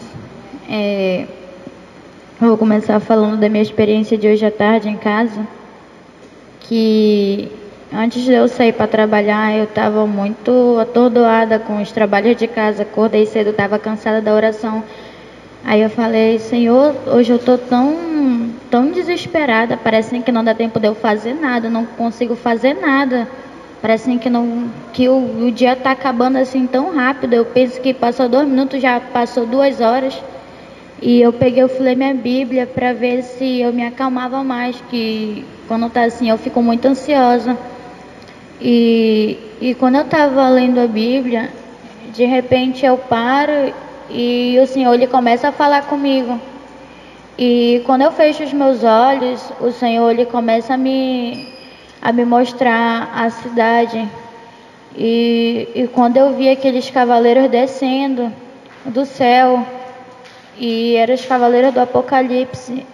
Eu vou começar falando da minha experiência de hoje à tarde em casa, que antes de eu sair para trabalhar, eu estava muito atordoada com os trabalhos de casa. Acordei cedo, estava cansada da oração. Aí eu falei, Senhor, hoje eu estou tão desesperada, parece que não dá tempo de eu fazer nada, não consigo fazer nada. Parece que o dia está acabando assim tão rápido. Eu penso que passou 2 minutos, já passou 2 horas. E eu fui ler minha Bíblia para ver se eu me acalmava mais, que quando está assim eu fico muito ansiosa. E quando eu estava lendo a Bíblia, de repente eu paro e o Senhor ele começa a falar comigo. E quando eu fecho os meus olhos, o Senhor ele começa a me mostrar a cidade. E quando eu vi aqueles cavaleiros descendo do céu, e eram os cavaleiros do Apocalipse,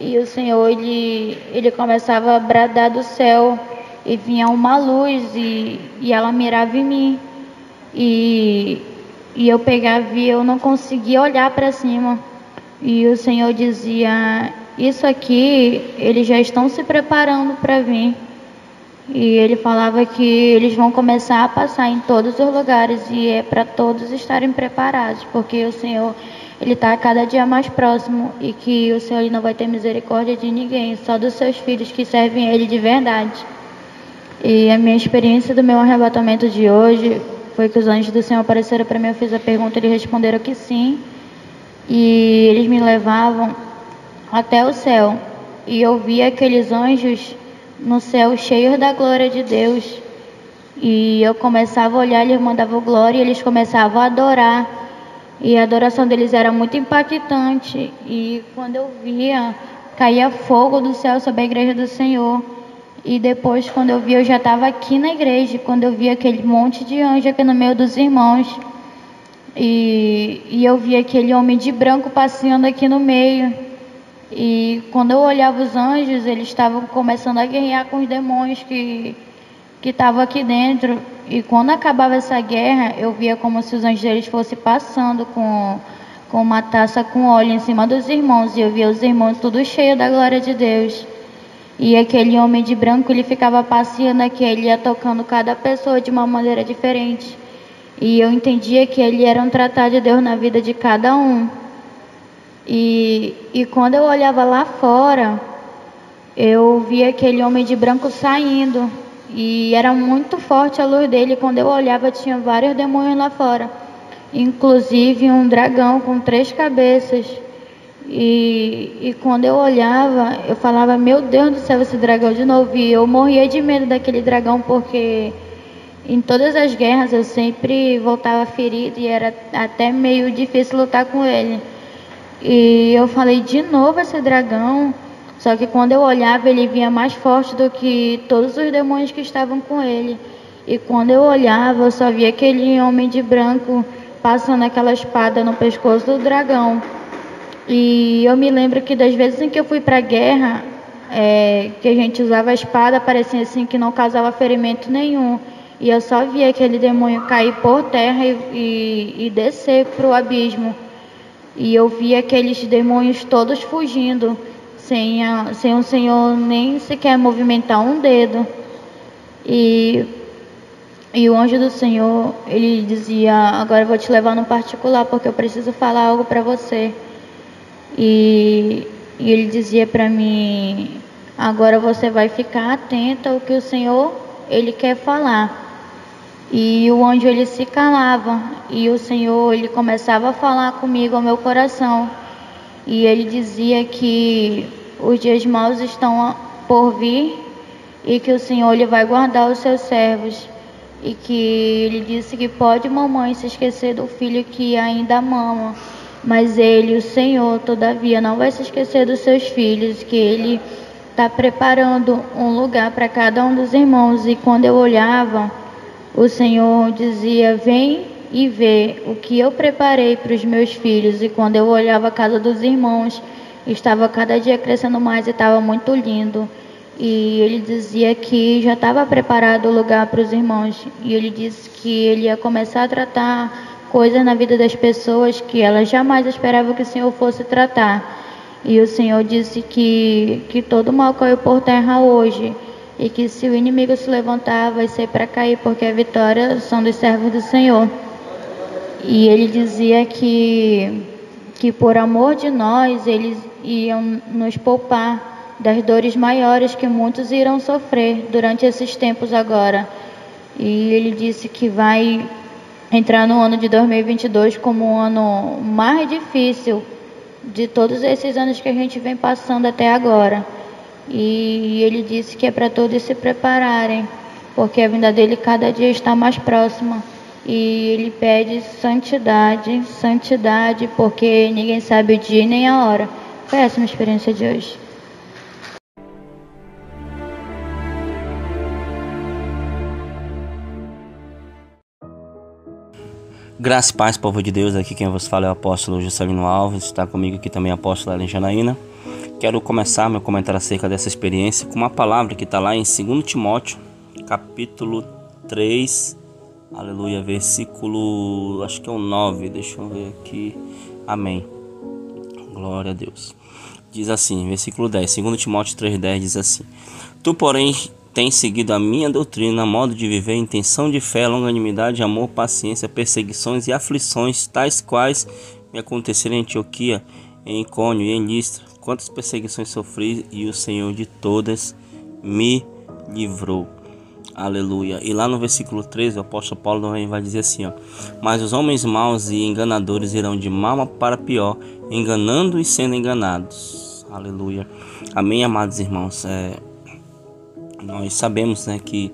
e o Senhor ele começava a bradar do céu, e vinha uma luz e ela mirava em mim, e eu pegava e eu não conseguia olhar para cima, e o Senhor dizia, isso aqui eles já estão se preparando para vir. E ele falava que eles vão começar a passar em todos os lugares, e é para todos estarem preparados, porque o Senhor ele está cada dia mais próximo, e que o Senhor ele não vai ter misericórdia de ninguém, só dos seus filhos que servem a Ele de verdade. E a minha experiência do meu arrebatamento de hoje foi que os anjos do Senhor apareceram para mim, eu fiz a pergunta, eles responderam que sim, e eles me levavam até o céu, e eu vi aqueles anjos no céu cheios da glória de Deus, e eu começava a olhar, eles mandavam glória, e eles começavam a adorar, e a adoração deles era muito impactante, e quando eu via, caía fogo do céu sobre a igreja do Senhor. E depois, quando eu vi, eu já estava aqui na igreja, quando eu vi aquele monte de anjo aqui no meio dos irmãos, e eu vi aquele homem de branco passeando aqui no meio, e quando eu olhava os anjos, eles estavam começando a guerrear com os demônios que estavam aqui dentro. E quando acabava essa guerra, eu via como se os anjos deles fossem passando com uma taça com óleo em cima dos irmãos, e eu via os irmãos tudo cheio da glória de Deus. E aquele homem de branco, ele ficava passeando aqui, ele ia tocando cada pessoa de uma maneira diferente, e eu entendia que ele era um tratado de Deus na vida de cada um. E quando eu olhava lá fora, eu via aquele homem de branco saindo, e era muito forte a luz dele. Quando eu olhava, tinha vários demônios lá fora, inclusive um dragão com 3 cabeças. E quando eu olhava, eu falava, meu Deus do céu, esse dragão de novo. E eu morria de medo daquele dragão, porque em todas as guerras eu sempre voltava ferido, e era até meio difícil lutar com ele. E eu falei, de novo esse dragão. Só que quando eu olhava, ele vinha mais forte do que todos os demônios que estavam com ele. E quando eu olhava, eu só via aquele homem de branco passando aquela espada no pescoço do dragão. E eu me lembro que das vezes em que eu fui para a guerra, que a gente usava a espada, parecia assim que não causava ferimento nenhum. E eu só via aquele demônio cair por terra e descer para o abismo. E eu via aqueles demônios todos fugindo, sem o Senhor nem sequer movimentar um dedo. E o anjo do Senhor, ele dizia, agora eu vou te levar no particular, porque eu preciso falar algo para você. E ele dizia para mim, agora você vai ficar atenta ao que o Senhor ele quer falar. E o anjo ele se calava, e o Senhor ele começava a falar comigo ao meu coração, e ele dizia que os dias maus estão por vir, e que o Senhor ele vai guardar os seus servos, e que ele disse que pode mamãe se esquecer do filho que ainda mama, mas ele, o Senhor, todavia não vai se esquecer dos seus filhos, que ele está preparando um lugar para cada um dos irmãos. E quando eu olhava, o Senhor dizia, vem e vê o que eu preparei para os meus filhos. E quando eu olhava a casa dos irmãos, estava cada dia crescendo mais, e estava muito lindo. E ele dizia que já estava preparado o lugar para os irmãos. E ele disse que ele ia começar a tratar coisas na vida das pessoas que elas jamais esperavam que o Senhor fosse tratar. E o Senhor disse que todo mal caiu por terra hoje, e que se o inimigo se levantar, vai ser para cair, porque a vitória são dos servos do Senhor. E ele dizia que por amor de nós, eles iam nos poupar das dores maiores que muitos irão sofrer durante esses tempos agora. E ele disse que vai entrar no ano de 2022 como um ano mais difícil de todos esses anos que a gente vem passando até agora. E ele disse que é para todos se prepararem, porque a vinda dele cada dia está mais próxima. E ele pede santidade, santidade, porque ninguém sabe o dia nem a hora. Foi essa a minha experiência de hoje. Graça e paz, povo de Deus, aqui quem vos fala é o apóstolo Juscelino Alves, está comigo aqui também a apóstola Ellen Janaína. Quero começar meu comentário acerca dessa experiência com uma palavra que está lá em 2 Timóteo, capítulo 3, aleluia, versículo, acho que é o 9, deixa eu ver aqui, amém, glória a Deus. Diz assim, versículo 10, 2 Timóteo 3,10 diz assim: Tu, porém, tens seguido a minha doutrina, modo de viver, intenção de fé, longanimidade, amor, paciência, perseguições e aflições, tais quais me aconteceram em Antioquia, em Icônio e em Listra. Quantas perseguições sofri, e o Senhor de todas me livrou. Aleluia. E lá no versículo 13, o apóstolo Paulo também vai dizer assim, ó: Mas os homens maus e enganadores irão de mal para pior, enganando e sendo enganados. Aleluia. Amém, amados irmãos. Nós sabemos, né, que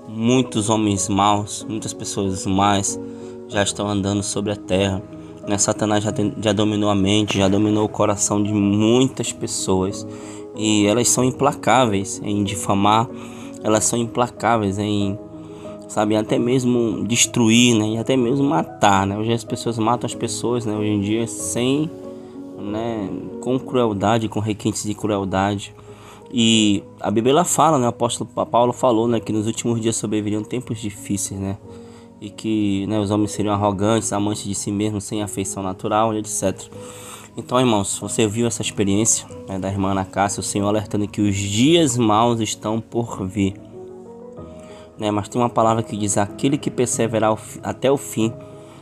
muitos homens maus, muitas pessoas más já estão andando sobre a terra, né? Satanás já dominou a mente, já dominou o coração de muitas pessoas, e elas são implacáveis em difamar, elas são implacáveis em, sabe, até mesmo destruir, né, e até mesmo matar, né? Hoje as pessoas matam as pessoas, né, hoje em dia sem, né, com crueldade, com requintes de crueldade. E a Bíblia ela fala, né, o apóstolo Paulo falou, né, que nos últimos dias sobreviriam tempos difíceis, né, e que, né, os homens seriam arrogantes, amantes de si mesmos, sem afeição natural, etc. Então, irmãos, você viu essa experiência, né, da irmã Ana Cássia, o Senhor alertando que os dias maus estão por vir, né, mas tem uma palavra que diz: aquele que perseverar até o fim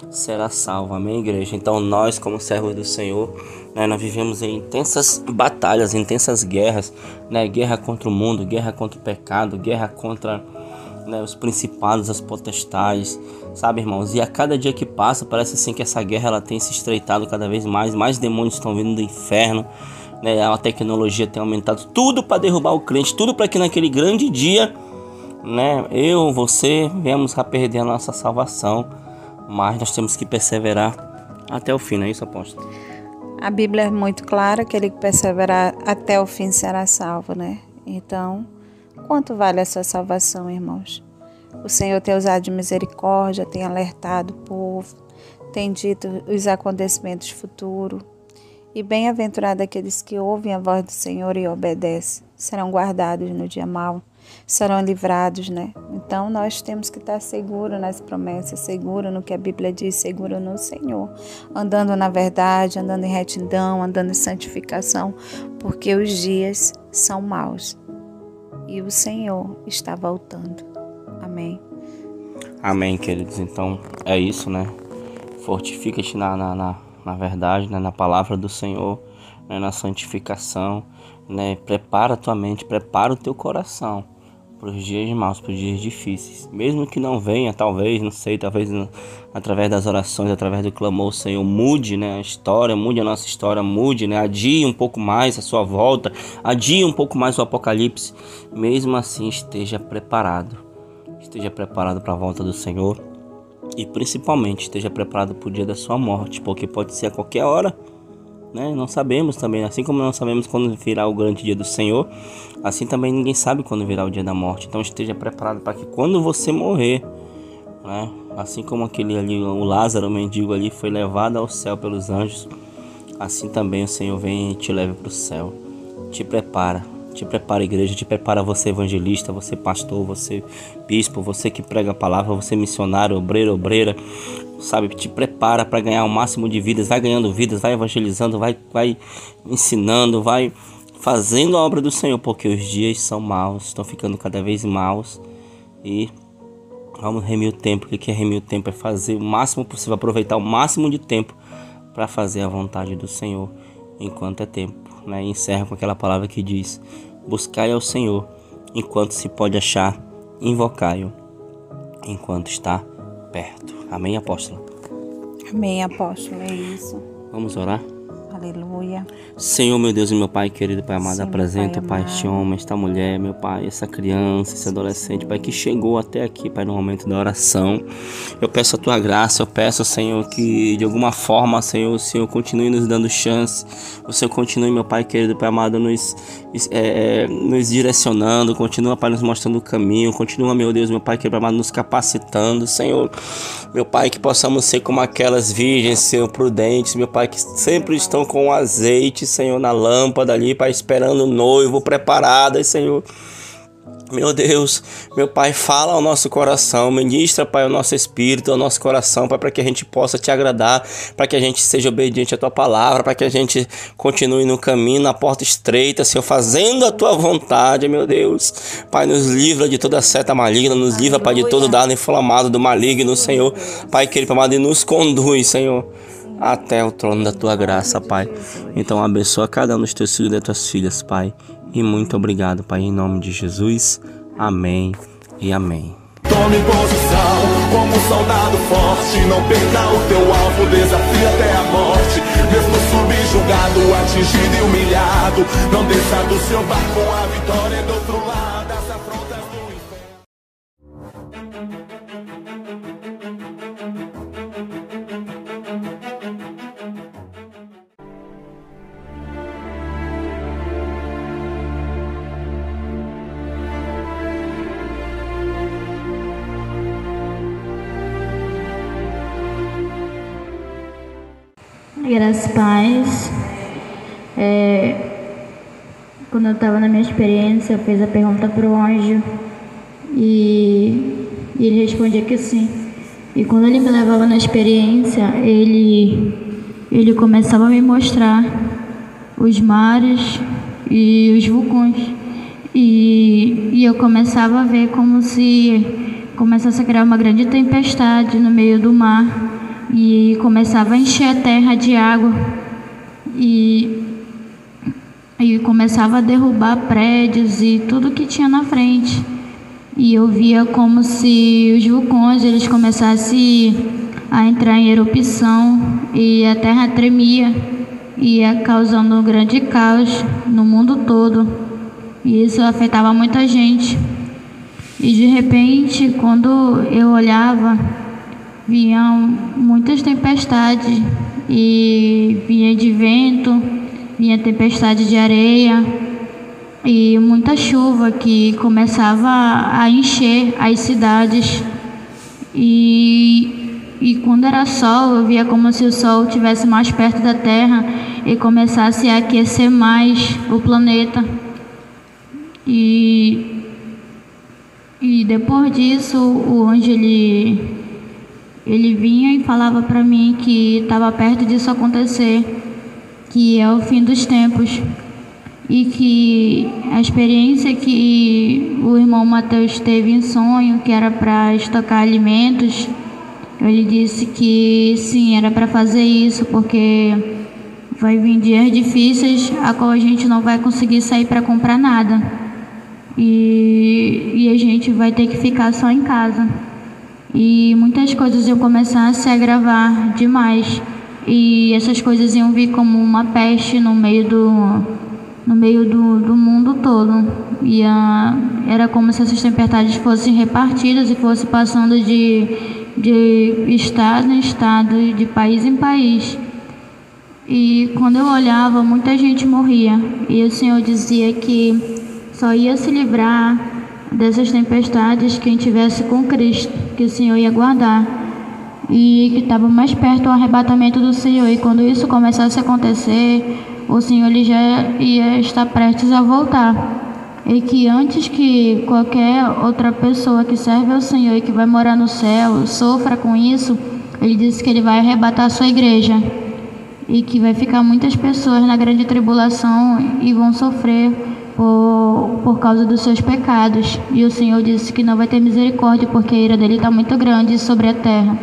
será salvo. Amém, igreja? Então nós, como servos do Senhor, né, nós vivemos em intensas batalhas, intensas guerras, né, guerra contra o mundo, guerra contra o pecado, guerra contra, né, os principados, as potestades, sabe, irmãos? E a cada dia que passa, parece assim que essa guerra ela tem se estreitado cada vez mais demônios estão vindo do inferno, né, a tecnologia tem aumentado, tudo para derrubar o crente, tudo para que naquele grande dia, né, eu, você, venhamos a perder a nossa salvação. Mas nós temos que perseverar até o fim, não é isso, apóstolo? A Bíblia é muito clara que aquele que perseverar até o fim será salvo, né? Então, quanto vale a sua salvação, irmãos? O Senhor tem usado de misericórdia, tem alertado o povo, tem dito os acontecimentos futuros. E bem-aventurado aqueles que ouvem a voz do Senhor e obedecem, serão guardados no dia mau, serão livrados, né? Então nós temos que estar seguros nas promessas, seguros no que a Bíblia diz, seguros no Senhor, andando na verdade, andando em retidão, andando em santificação, porque os dias são maus e o Senhor está voltando. Amém. Amém, queridos. Então é isso, né? Fortifica-te na verdade, né? Na palavra do Senhor, né? Na santificação, né? Prepara a tua mente, prepara o teu coração para os dias maus, para os dias difíceis, mesmo que não venha, talvez, não sei, talvez através das orações, através do clamor, o Senhor mude, né, a história, mude a nossa história, mude, né, adie um pouco mais a sua volta, adie um pouco mais o apocalipse, mesmo assim esteja preparado para a volta do Senhor, e principalmente esteja preparado para o dia da sua morte, porque pode ser a qualquer hora, né? Não sabemos também, assim como não sabemos quando virá o grande dia do Senhor, assim também ninguém sabe quando virá o dia da morte. Então esteja preparado para que quando você morrer, né, assim como aquele ali, o Lázaro, o mendigo ali, foi levado ao céu pelos anjos, assim também o Senhor vem e te leva para o céu. Te prepara, igreja, te prepara, você evangelista, você pastor, você bispo, você que prega a palavra, você missionário, obreira, sabe, te prepara para ganhar o máximo de vidas, vai ganhando vidas, vai evangelizando, vai ensinando, vai fazendo a obra do Senhor, porque os dias são maus, estão ficando cada vez maus, e vamos remir o tempo. O que é remir o tempo? É fazer o máximo possível, aproveitar o máximo de tempo para fazer a vontade do Senhor enquanto é tempo, né? E encerra com aquela palavra que diz: buscai ao Senhor enquanto se pode achar, invocai-o enquanto está perto. Amém, apóstolo? Amém, apóstolo, é isso. Vamos orar? Aleluia. Senhor, meu Deus e meu Pai querido, Pai amado, Sim, apresenta, Pai Pai, este homem, esta mulher, meu Pai, essa criança, esse adolescente, Pai, que chegou até aqui, Pai, no momento da oração. Eu peço a Tua graça, eu peço, Senhor, que de alguma forma, Senhor, o Senhor continue nos dando chance, o Senhor continue, meu Pai querido, Pai amado, nos direcionando, continua, Pai, nos mostrando o caminho, continua, meu Deus, meu Pai querido, Pai amado, nos capacitando, Senhor, meu Pai, que possamos ser como aquelas virgens, Senhor, prudentes, meu Pai, que sempre estão com azeite, Senhor, na lâmpada ali, Pai, esperando o noivo, preparadas, Senhor. Meu Deus, meu Pai, fala ao nosso coração, ministra, Pai, ao nosso espírito, ao nosso coração, Pai, para que a gente possa Te agradar, para que a gente seja obediente à Tua palavra, para que a gente continue no caminho, na porta estreita, Senhor, fazendo a Tua vontade, meu Deus. Pai, nos livra de toda seta maligna, nos livra, Pai, de todo dado inflamado do maligno, Senhor. Pai, querido, amado, e nos conduz, Senhor, até o trono da Tua graça, Pai. Então abençoa cada um dos Teus filhos e das Tuas filhas, Pai. E muito obrigado, Pai, em nome de Jesus. Amém e amém. Tome posição como um soldado forte. Não perca o teu alvo, desafia até a morte. Mesmo subjugado, atingido e humilhado, não desça do seu barco, a vitória é do outro lado. As afrontas do inferno. Graças a paz. Quando eu estava na minha experiência, eu fiz a pergunta para o anjo e ele respondia que sim. E quando ele me levava na experiência, ele começava a me mostrar os mares e os vulcões. E eu começava a ver como se começasse a criar uma grande tempestade no meio do mar. E começava a encher a terra de água e começava a derrubar prédios e tudo que tinha na frente. E eu via como se os vulcões eles começassem a entrar em erupção e a terra tremia, ia causando um grande caos no mundo todo. E isso afetava muita gente. E de repente, quando eu olhava, vinham muitas tempestades e vinha de vento, vinha tempestade de areia e muita chuva que começava a encher as cidades e quando era sol eu via como se o sol estivesse mais perto da terra e começasse a aquecer mais o planeta e depois disso o anjo ele vinha e falava para mim que estava perto disso acontecer, que é o fim dos tempos. E que a experiência que o irmão Mateus teve em sonho, que era para estocar alimentos, ele disse que sim, era para fazer isso, porque vai vir dias difíceis, a qual a gente não vai conseguir sair para comprar nada. E a gente vai ter que ficar só em casa. E muitas coisas iam começar a se agravar demais. E essas coisas iam vir como uma peste no meio do mundo todo. Era como se essas tempestades fossem repartidas e fossem passando de estado em estado, de país em país. E quando eu olhava, muita gente morria. E o Senhor dizia que só ia se livrar dessas tempestades quem tivesse com Cristo, que o Senhor ia guardar, e que estava mais perto o arrebatamento do Senhor. E quando isso começasse a acontecer, o Senhor ele já ia estar prestes a voltar. E que antes que qualquer outra pessoa que serve ao Senhor e que vai morar no céu sofra com isso, ele disse que ele vai arrebatar a sua igreja. e que vai ficar muitas pessoas na grande tribulação e vão sofrer por causa dos seus pecados. E o Senhor disse que não vai ter misericórdia porque a ira dele está muito grande sobre a terra.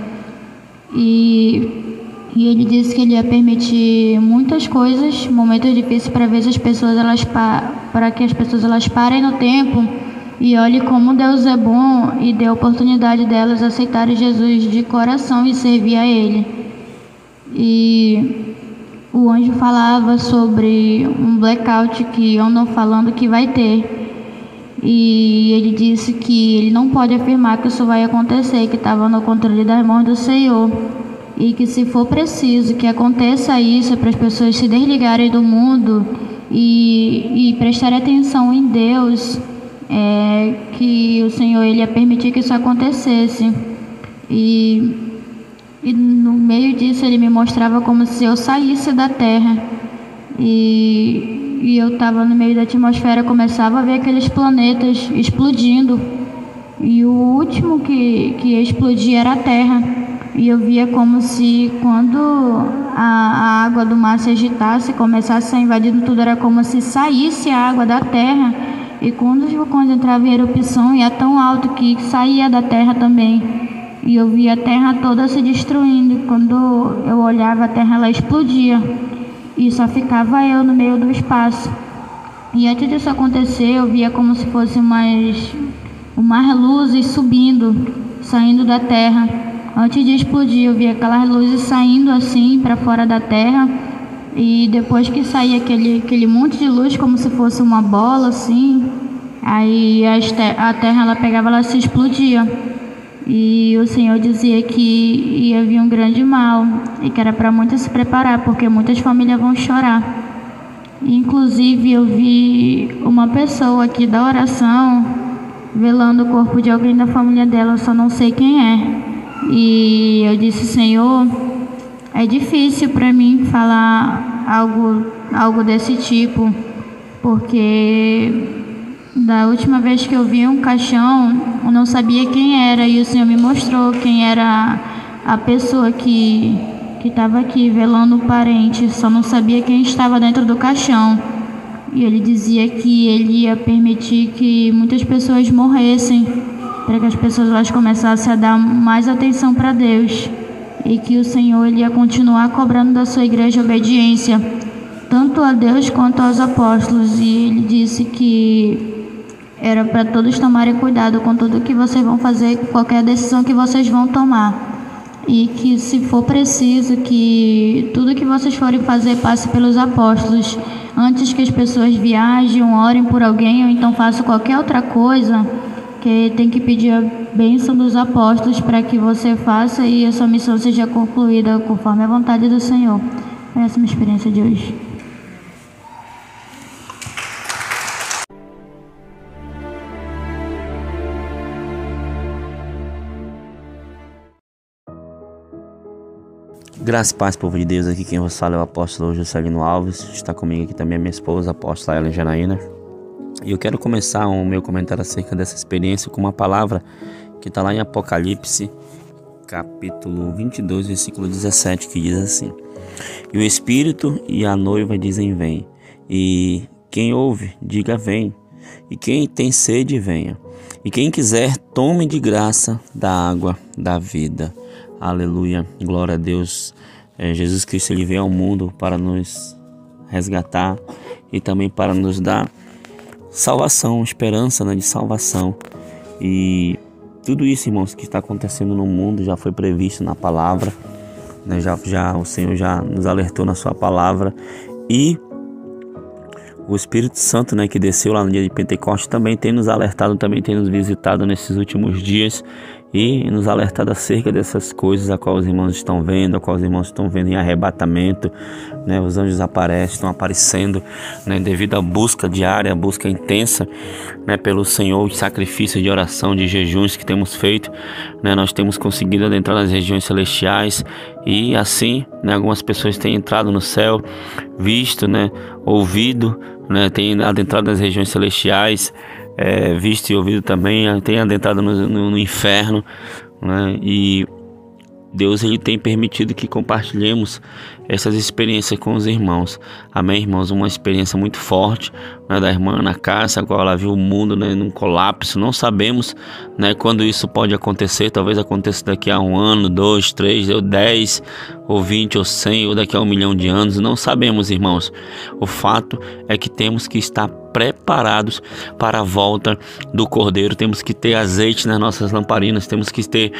E ele disse que ele ia permitir muitas coisas, momentos difíceis para ver as pessoas para que as pessoas elas parem no tempo e olhem como Deus é bom e dê a oportunidade delas aceitarem Jesus de coração e servir a Ele. E o anjo falava sobre um blackout que andam falando que vai ter. E ele disse que ele não pode afirmar que isso vai acontecer, que estava no controle das mãos do Senhor. E que se for preciso que aconteça isso para as pessoas se desligarem do mundo e prestarem atenção em Deus, que o Senhor ele ia permitir que isso acontecesse. E no meio disso ele me mostrava como se eu saísse da terra e eu estava no meio da atmosfera, começava a ver aqueles planetas explodindo e o último que ia explodir era a terra. E eu via como se quando a água do mar se agitasse, começasse a invadir tudo, era como se saísse a água da terra. E quando os vulcões entravam em erupção, ia tão alto que saía da terra também. E eu via a terra toda se destruindo. E quando eu olhava, a terra ela explodia. E só ficava eu no meio do espaço. E antes disso acontecer, eu via como se fosse umas luzes subindo, saindo da terra. Antes de explodir, eu via aquelas luzes saindo assim para fora da terra. E depois que saía aquele monte de luz, como se fosse uma bola assim, aí a terra ela pegava, ela se explodia. E o Senhor dizia que ia vir um grande mal e que era para muitos se preparar, porque muitas famílias vão chorar. Inclusive eu vi uma pessoa aqui da oração velando o corpo de alguém da família dela, eu só não sei quem é. E eu disse: Senhor, é difícil para mim falar algo desse tipo, porque da última vez que eu vi um caixão, eu não sabia quem era, e o Senhor me mostrou quem era a pessoa que estava aqui velando o parente, só não sabia quem estava dentro do caixão. E ele dizia que ele ia permitir que muitas pessoas morressem, para que as pessoas elas começassem a dar mais atenção para Deus, e que o Senhor ele ia continuar cobrando da sua igreja obediência, tanto a Deus quanto aos apóstolos. E ele disse que era para todos tomarem cuidado com tudo que vocês vão fazer, com qualquer decisão que vocês vão tomar, e que se for preciso que tudo que vocês forem fazer passe pelos apóstolos, antes que as pessoas viajem, orem por alguém ou então façam qualquer outra coisa, que tem que pedir a bênção dos apóstolos para que você faça e a sua missão seja concluída conforme a vontade do Senhor. Essa é a minha experiência de hoje. Graças e paz, povo de Deus. Aqui quem vos fala é o apóstolo Juscelino Alves. Está comigo aqui também a minha esposa, a apóstola Ellen Janaína. E eu quero começar o meu comentário acerca dessa experiência com uma palavra que está lá em Apocalipse, capítulo 22, versículo 17, que diz assim: E o Espírito e a noiva dizem: vem. E quem ouve, diga: vem. E quem tem sede, venha. E quem quiser, tome de graça da água da vida. Aleluia, glória a Deus. Jesus Cristo ele veio ao mundo para nos resgatar e também para nos dar salvação, esperança, né, de salvação. E tudo isso, irmãos, que está acontecendo no mundo já foi previsto na palavra, né? O Senhor já nos alertou na sua palavra. E o Espírito Santo, né, que desceu lá no dia de Pentecostes, também tem nos alertado, também tem nos visitado nesses últimos dias e nos alertado acerca dessas coisas a qual os irmãos estão vendo, a qual os irmãos estão vendo em arrebatamento, né? Os anjos estão aparecendo, né? Devido à busca diária, à busca intensa, né, pelo Senhor, de sacrifícios de oração, de jejuns que temos feito, né? Nós temos conseguido adentrar nas regiões celestiais e assim, né, algumas pessoas têm entrado no céu, visto, né, ouvido, né, têm adentrado nas regiões celestiais, visto e ouvido também, tem adentrado no inferno, né? E Deus ele tem permitido que compartilhemos essas experiências com os irmãos. Amém, irmãos? Uma experiência muito forte, né, da irmã Ana Cássia, a qual ela viu o mundo, né, num colapso. Não sabemos, né, quando isso pode acontecer. Talvez aconteça daqui a 1 ano, 2, 3, ou 10, ou 20, ou 100, ou daqui a 1 milhão de anos. Não sabemos, irmãos. O fato é que temos que estar preparados para a volta do Cordeiro. Temos que ter azeite nas nossas lamparinas, temos que ter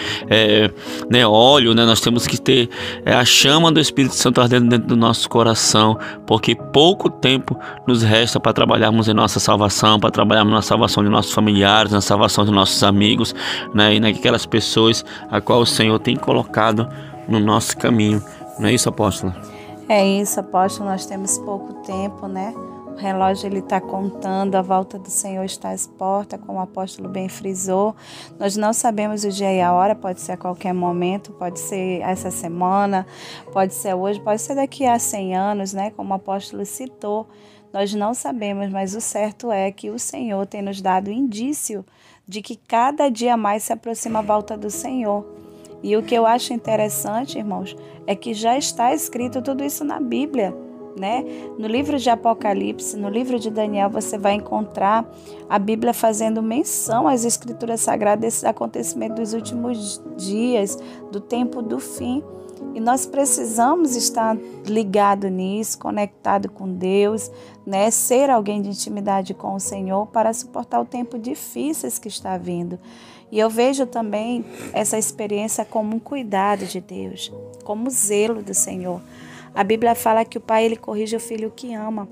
óleo, né? Nós temos que ter a chama do Espírito Santo ardendo dentro do nosso coração, porque pouco tempo nos resta para trabalharmos em nossa salvação, para trabalharmos na salvação de nossos familiares, na salvação de nossos amigos, né? E naquelas pessoas a qual o Senhor tem colocado no nosso caminho. Não é isso, apóstolo? É isso, apóstolo. Nós temos pouco tempo, né? O relógio ele está contando, a volta do Senhor está às portas, como o apóstolo bem frisou. Nós não sabemos o dia e a hora, pode ser a qualquer momento, pode ser essa semana, pode ser hoje, pode ser daqui a 100 anos, né? Como o apóstolo citou. Nós não sabemos, mas o certo é que o Senhor tem nos dado indício de que cada dia mais se aproxima a volta do Senhor. E o que eu acho interessante, irmãos, é que já está escrito tudo isso na Bíblia, né? No livro de Apocalipse, no livro de Daniel, você vai encontrar a Bíblia fazendo menção às Escrituras Sagradas desses acontecimentos dos últimos dias, do tempo do fim. E nós precisamos estar ligado nisso, conectado com Deus, né? Ser alguém de intimidade com o Senhor para suportar o tempo difícil que está vindo. E eu vejo também essa experiência como um cuidado de Deus, como zelo do Senhor. A Bíblia fala que o pai ele corrige o filho que ama.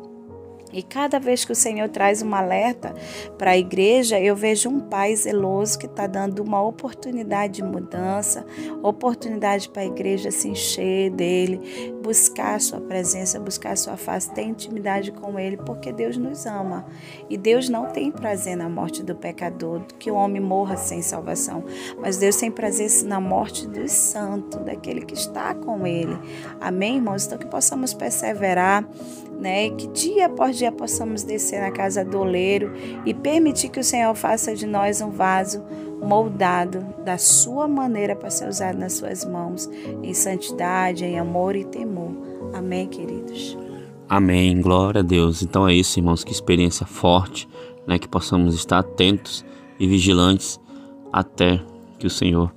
E cada vez que o Senhor traz um alerta para a igreja, eu vejo um pai zeloso que está dando uma oportunidade de mudança, oportunidade para a igreja se encher dele, buscar a sua presença, buscar a sua face, ter intimidade com ele, porque Deus nos ama. E Deus não tem prazer na morte do pecador, que o homem morra sem salvação, mas Deus tem prazer na morte do santo, daquele que está com ele. Amém, irmãos? Então que possamos perseverar, né? E que dia após dia possamos descer na casa do oleiro e permitir que o Senhor faça de nós um vaso moldado da sua maneira para ser usado nas suas mãos, em santidade, em amor e temor. Amém, queridos? Amém, glória a Deus. Então é isso, irmãos, que experiência forte, né? Que possamos estar atentos e vigilantes até que o Senhor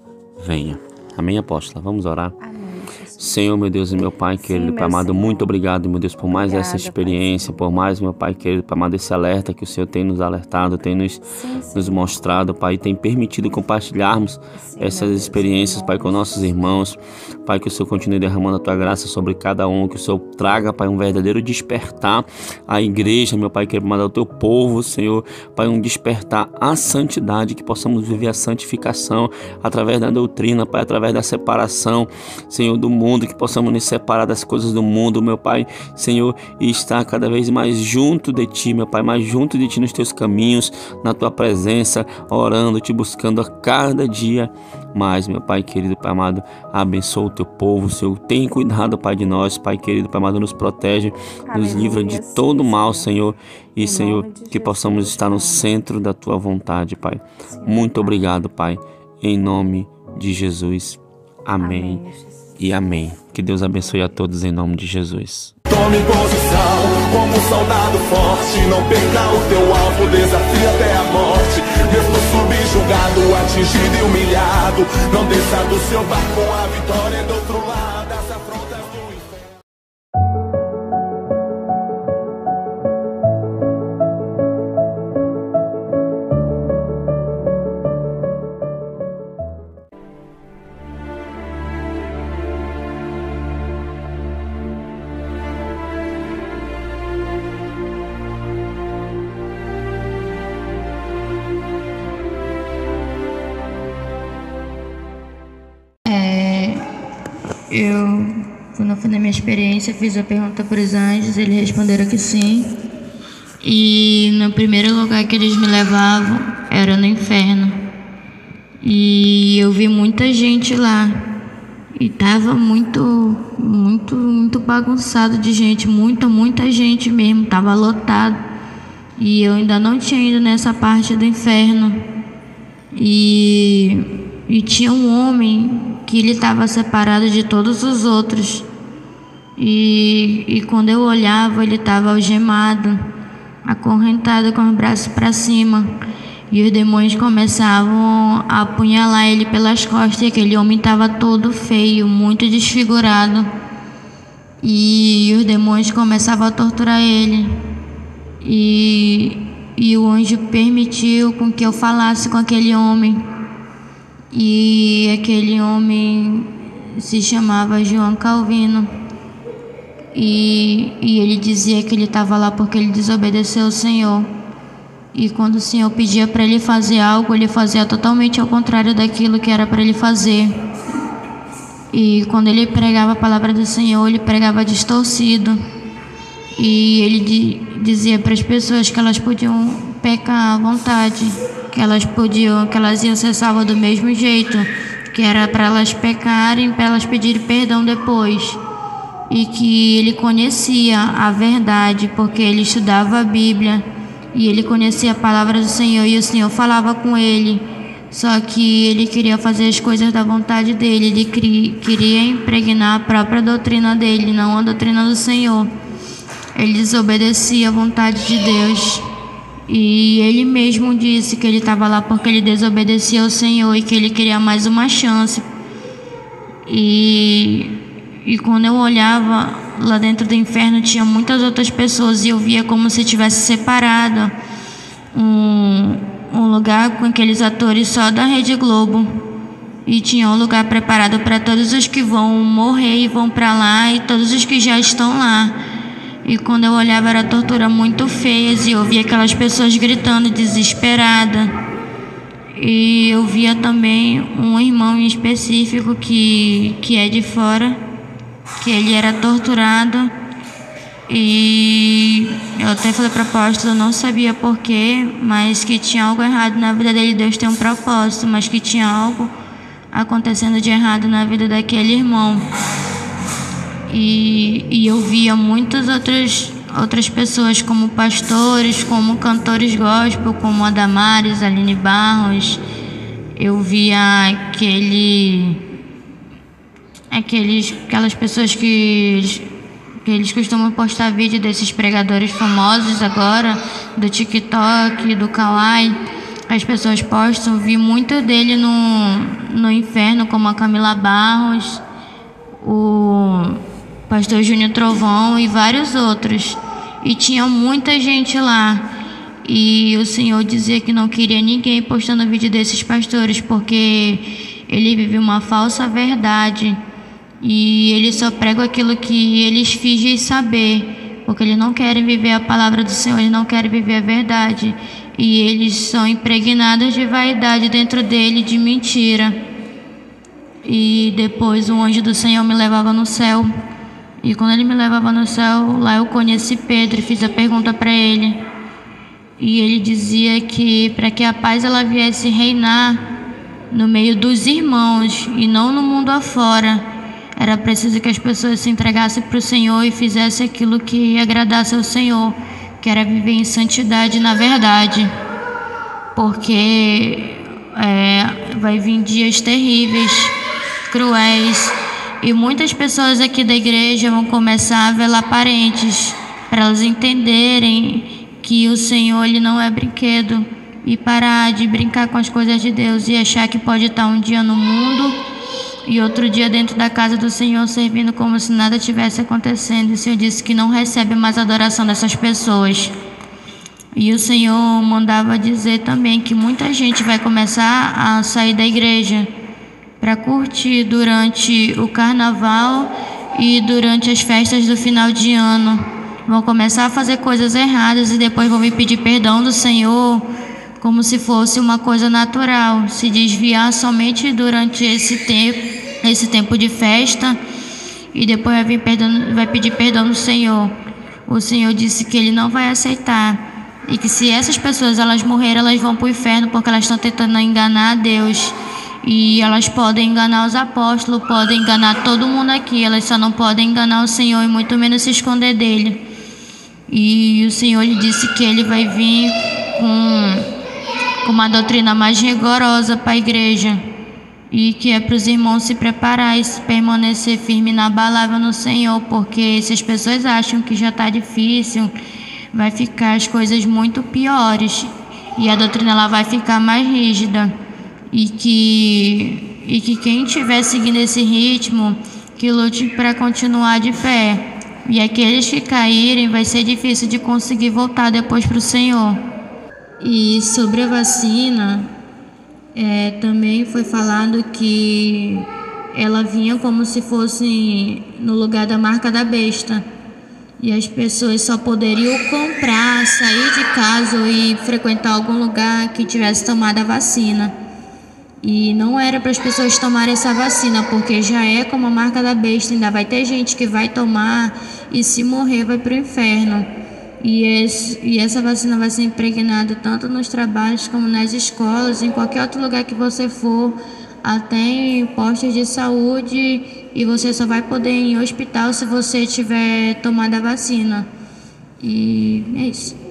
venha. Amém, apóstola? Vamos orar. Amém. Senhor, meu Deus e meu Pai querido, Pai amado, muito obrigado, meu Deus, por mais essa experiência, por mais, meu Pai querido, Pai amado, esse alerta que o Senhor tem nos alertado, tem nos mostrado, Pai, e tem permitido compartilharmos essas experiências, Pai, com nossos irmãos. Pai, que o Senhor continue derramando a Tua graça sobre cada um, que o Senhor traga, Pai, um verdadeiro despertar à igreja, meu Pai querido, ao Teu povo, Senhor, Pai, um despertar à santidade, que possamos viver a santificação através da doutrina, Pai, através da separação, Senhor, do mundo, que possamos nos separar das coisas do mundo, meu Pai, Senhor, e estar cada vez mais junto de Ti, meu Pai, mais junto de Ti nos Teus caminhos, na Tua presença, orando, Te buscando a cada dia mais, meu Pai querido, Pai amado, abençoa o Teu povo, Senhor, tem cuidado, Pai, de nós, Pai querido, Pai amado, nos protege, nos livra de todo mal, Senhor, e Senhor, que possamos estar no centro da Tua vontade, Pai. Muito obrigado, Pai, em nome de Jesus. Amém. E amém. Que Deus abençoe a todos em nome de Jesus. Tome posição como um soldado forte. Não perca o teu alvo, desafia até a morte. Mesmo subjugado, atingido e humilhado, não desça do seu barco, a vitória é do outro lado das afrontas do inferno. Quando eu fui na minha experiência, fiz a pergunta para os anjos, eles responderam que sim. E no primeiro lugar que eles me levavam era no inferno. E eu vi muita gente lá. E tava muito bagunçado de gente, muita gente mesmo, tava lotado. E eu ainda não tinha ido nessa parte do inferno. E tinha um homem que ele estava separado de todos os outros. E quando eu olhava, ele estava algemado, acorrentado com os braços para cima. E os demônios começavam a apunhalar ele pelas costas. E aquele homem estava todo feio, muito desfigurado. E os demônios começavam a torturar ele. E o anjo permitiu com que eu falasse com aquele homem. E aquele homem se chamava João Calvino. E ele dizia que ele estava lá porque ele desobedeceu ao Senhor. E quando o Senhor pedia para ele fazer algo, ele fazia totalmente ao contrário daquilo que era para ele fazer. E quando ele pregava a palavra do Senhor, ele pregava distorcido. E ele dizia para as pessoas que elas podiam pecar à vontade, que elas iam ser salvas do mesmo jeito, que era para elas pecarem, para elas pedirem perdão depois. E que ele conhecia a verdade, porque ele estudava a Bíblia. E ele conhecia a palavra do Senhor e o Senhor falava com ele. Só que ele queria fazer as coisas da vontade dele. Ele queria impregnar a própria doutrina dele, não a doutrina do Senhor. Ele desobedecia a vontade de Deus. E ele mesmo disse que ele estava lá porque ele desobedecia ao Senhor e que ele queria mais uma chance. E quando eu olhava lá dentro do inferno, tinha muitas outras pessoas e eu via como se tivesse separado um lugar com aqueles atores só da Rede Globo. E tinha um lugar preparado para todos os que vão morrer e vão para lá e todos os que já estão lá. E quando eu olhava era tortura muito feia e eu via aquelas pessoas gritando desesperada. E eu via também um irmão em específico que é de fora, que ele era torturado. E eu até falei para o apóstolo, eu não sabia porquê, mas que tinha algo errado na vida dele. Deus tem um propósito, mas que tinha algo acontecendo de errado na vida daquele irmão. E eu via muitas outras pessoas, como pastores, como cantores gospel, como a Damares, Aline Barros. Eu via aquelas pessoas que eles costumam postar vídeo desses pregadores famosos agora, do TikTok, do Kawaii. As pessoas postam, vi muito dele no inferno, como a Camila Barros, o pastor Júnior Trovão e vários outros. E tinha muita gente lá. E o Senhor dizia que não queria ninguém postando vídeo desses pastores, porque ele vive uma falsa verdade. E eles só pregam aquilo que eles fingem saber, porque eles não querem viver a palavra do Senhor, eles não querem viver a verdade. E eles são impregnados de vaidade dentro dele, de mentira. E depois o anjo do Senhor me levava no céu. E quando ele me levava no céu, lá eu conheci Pedro e fiz a pergunta para ele. E ele dizia que para que a paz ela viesse reinar no meio dos irmãos e não no mundo afora, era preciso que as pessoas se entregassem para o Senhor e fizessem aquilo que agradasse ao Senhor, que era viver em santidade na verdade. Porque vai vir dias terríveis, cruéis, e muitas pessoas aqui da igreja vão começar a velar parentes, para elas entenderem que o Senhor ele não é brinquedo, e parar de brincar com as coisas de Deus e achar que pode estar um dia no mundo e outro dia dentro da casa do Senhor servindo como se nada tivesse acontecendo. E o Senhor disse que não recebe mais adoração dessas pessoas. E o Senhor mandava dizer também que muita gente vai começar a sair da igreja para curtir durante o carnaval e durante as festas do final de ano. Vão começar a fazer coisas erradas e depois vão me pedir perdão do Senhor, como se fosse uma coisa natural, se desviar somente durante esse tempo de festa e depois vai pedir perdão do Senhor. O Senhor disse que Ele não vai aceitar e que se essas pessoas elas morrerem, elas vão para o inferno porque elas estão tentando enganar a Deus. E elas podem enganar os apóstolos, podem enganar todo mundo aqui, elas só não podem enganar o Senhor e muito menos se esconder dele. E o Senhor lhe disse que Ele vai vir com uma doutrina mais rigorosa para a igreja. e que é para os irmãos se preparar e permanecer firme na palavra no Senhor, porque se as pessoas acham que já está difícil, vai ficar as coisas muito piores e a doutrina ela vai ficar mais rígida, e que quem estiver seguindo esse ritmo, que lute para continuar de pé, e aqueles que caírem vai ser difícil de conseguir voltar depois para o Senhor. E sobre a vacina, também foi falado que ela vinha como se fosse no lugar da marca da besta. E as pessoas só poderiam comprar, sair de casa ou ir frequentar algum lugar que tivesse tomado a vacina. E não era para as pessoas tomarem essa vacina, porque já é como a marca da besta. Ainda vai ter gente que vai tomar e se morrer vai para o inferno. E essa vacina vai ser impregnada tanto nos trabalhos como nas escolas, em qualquer outro lugar que você for, até em postos de saúde, e você só vai poder ir em hospital se você tiver tomado a vacina. E é isso.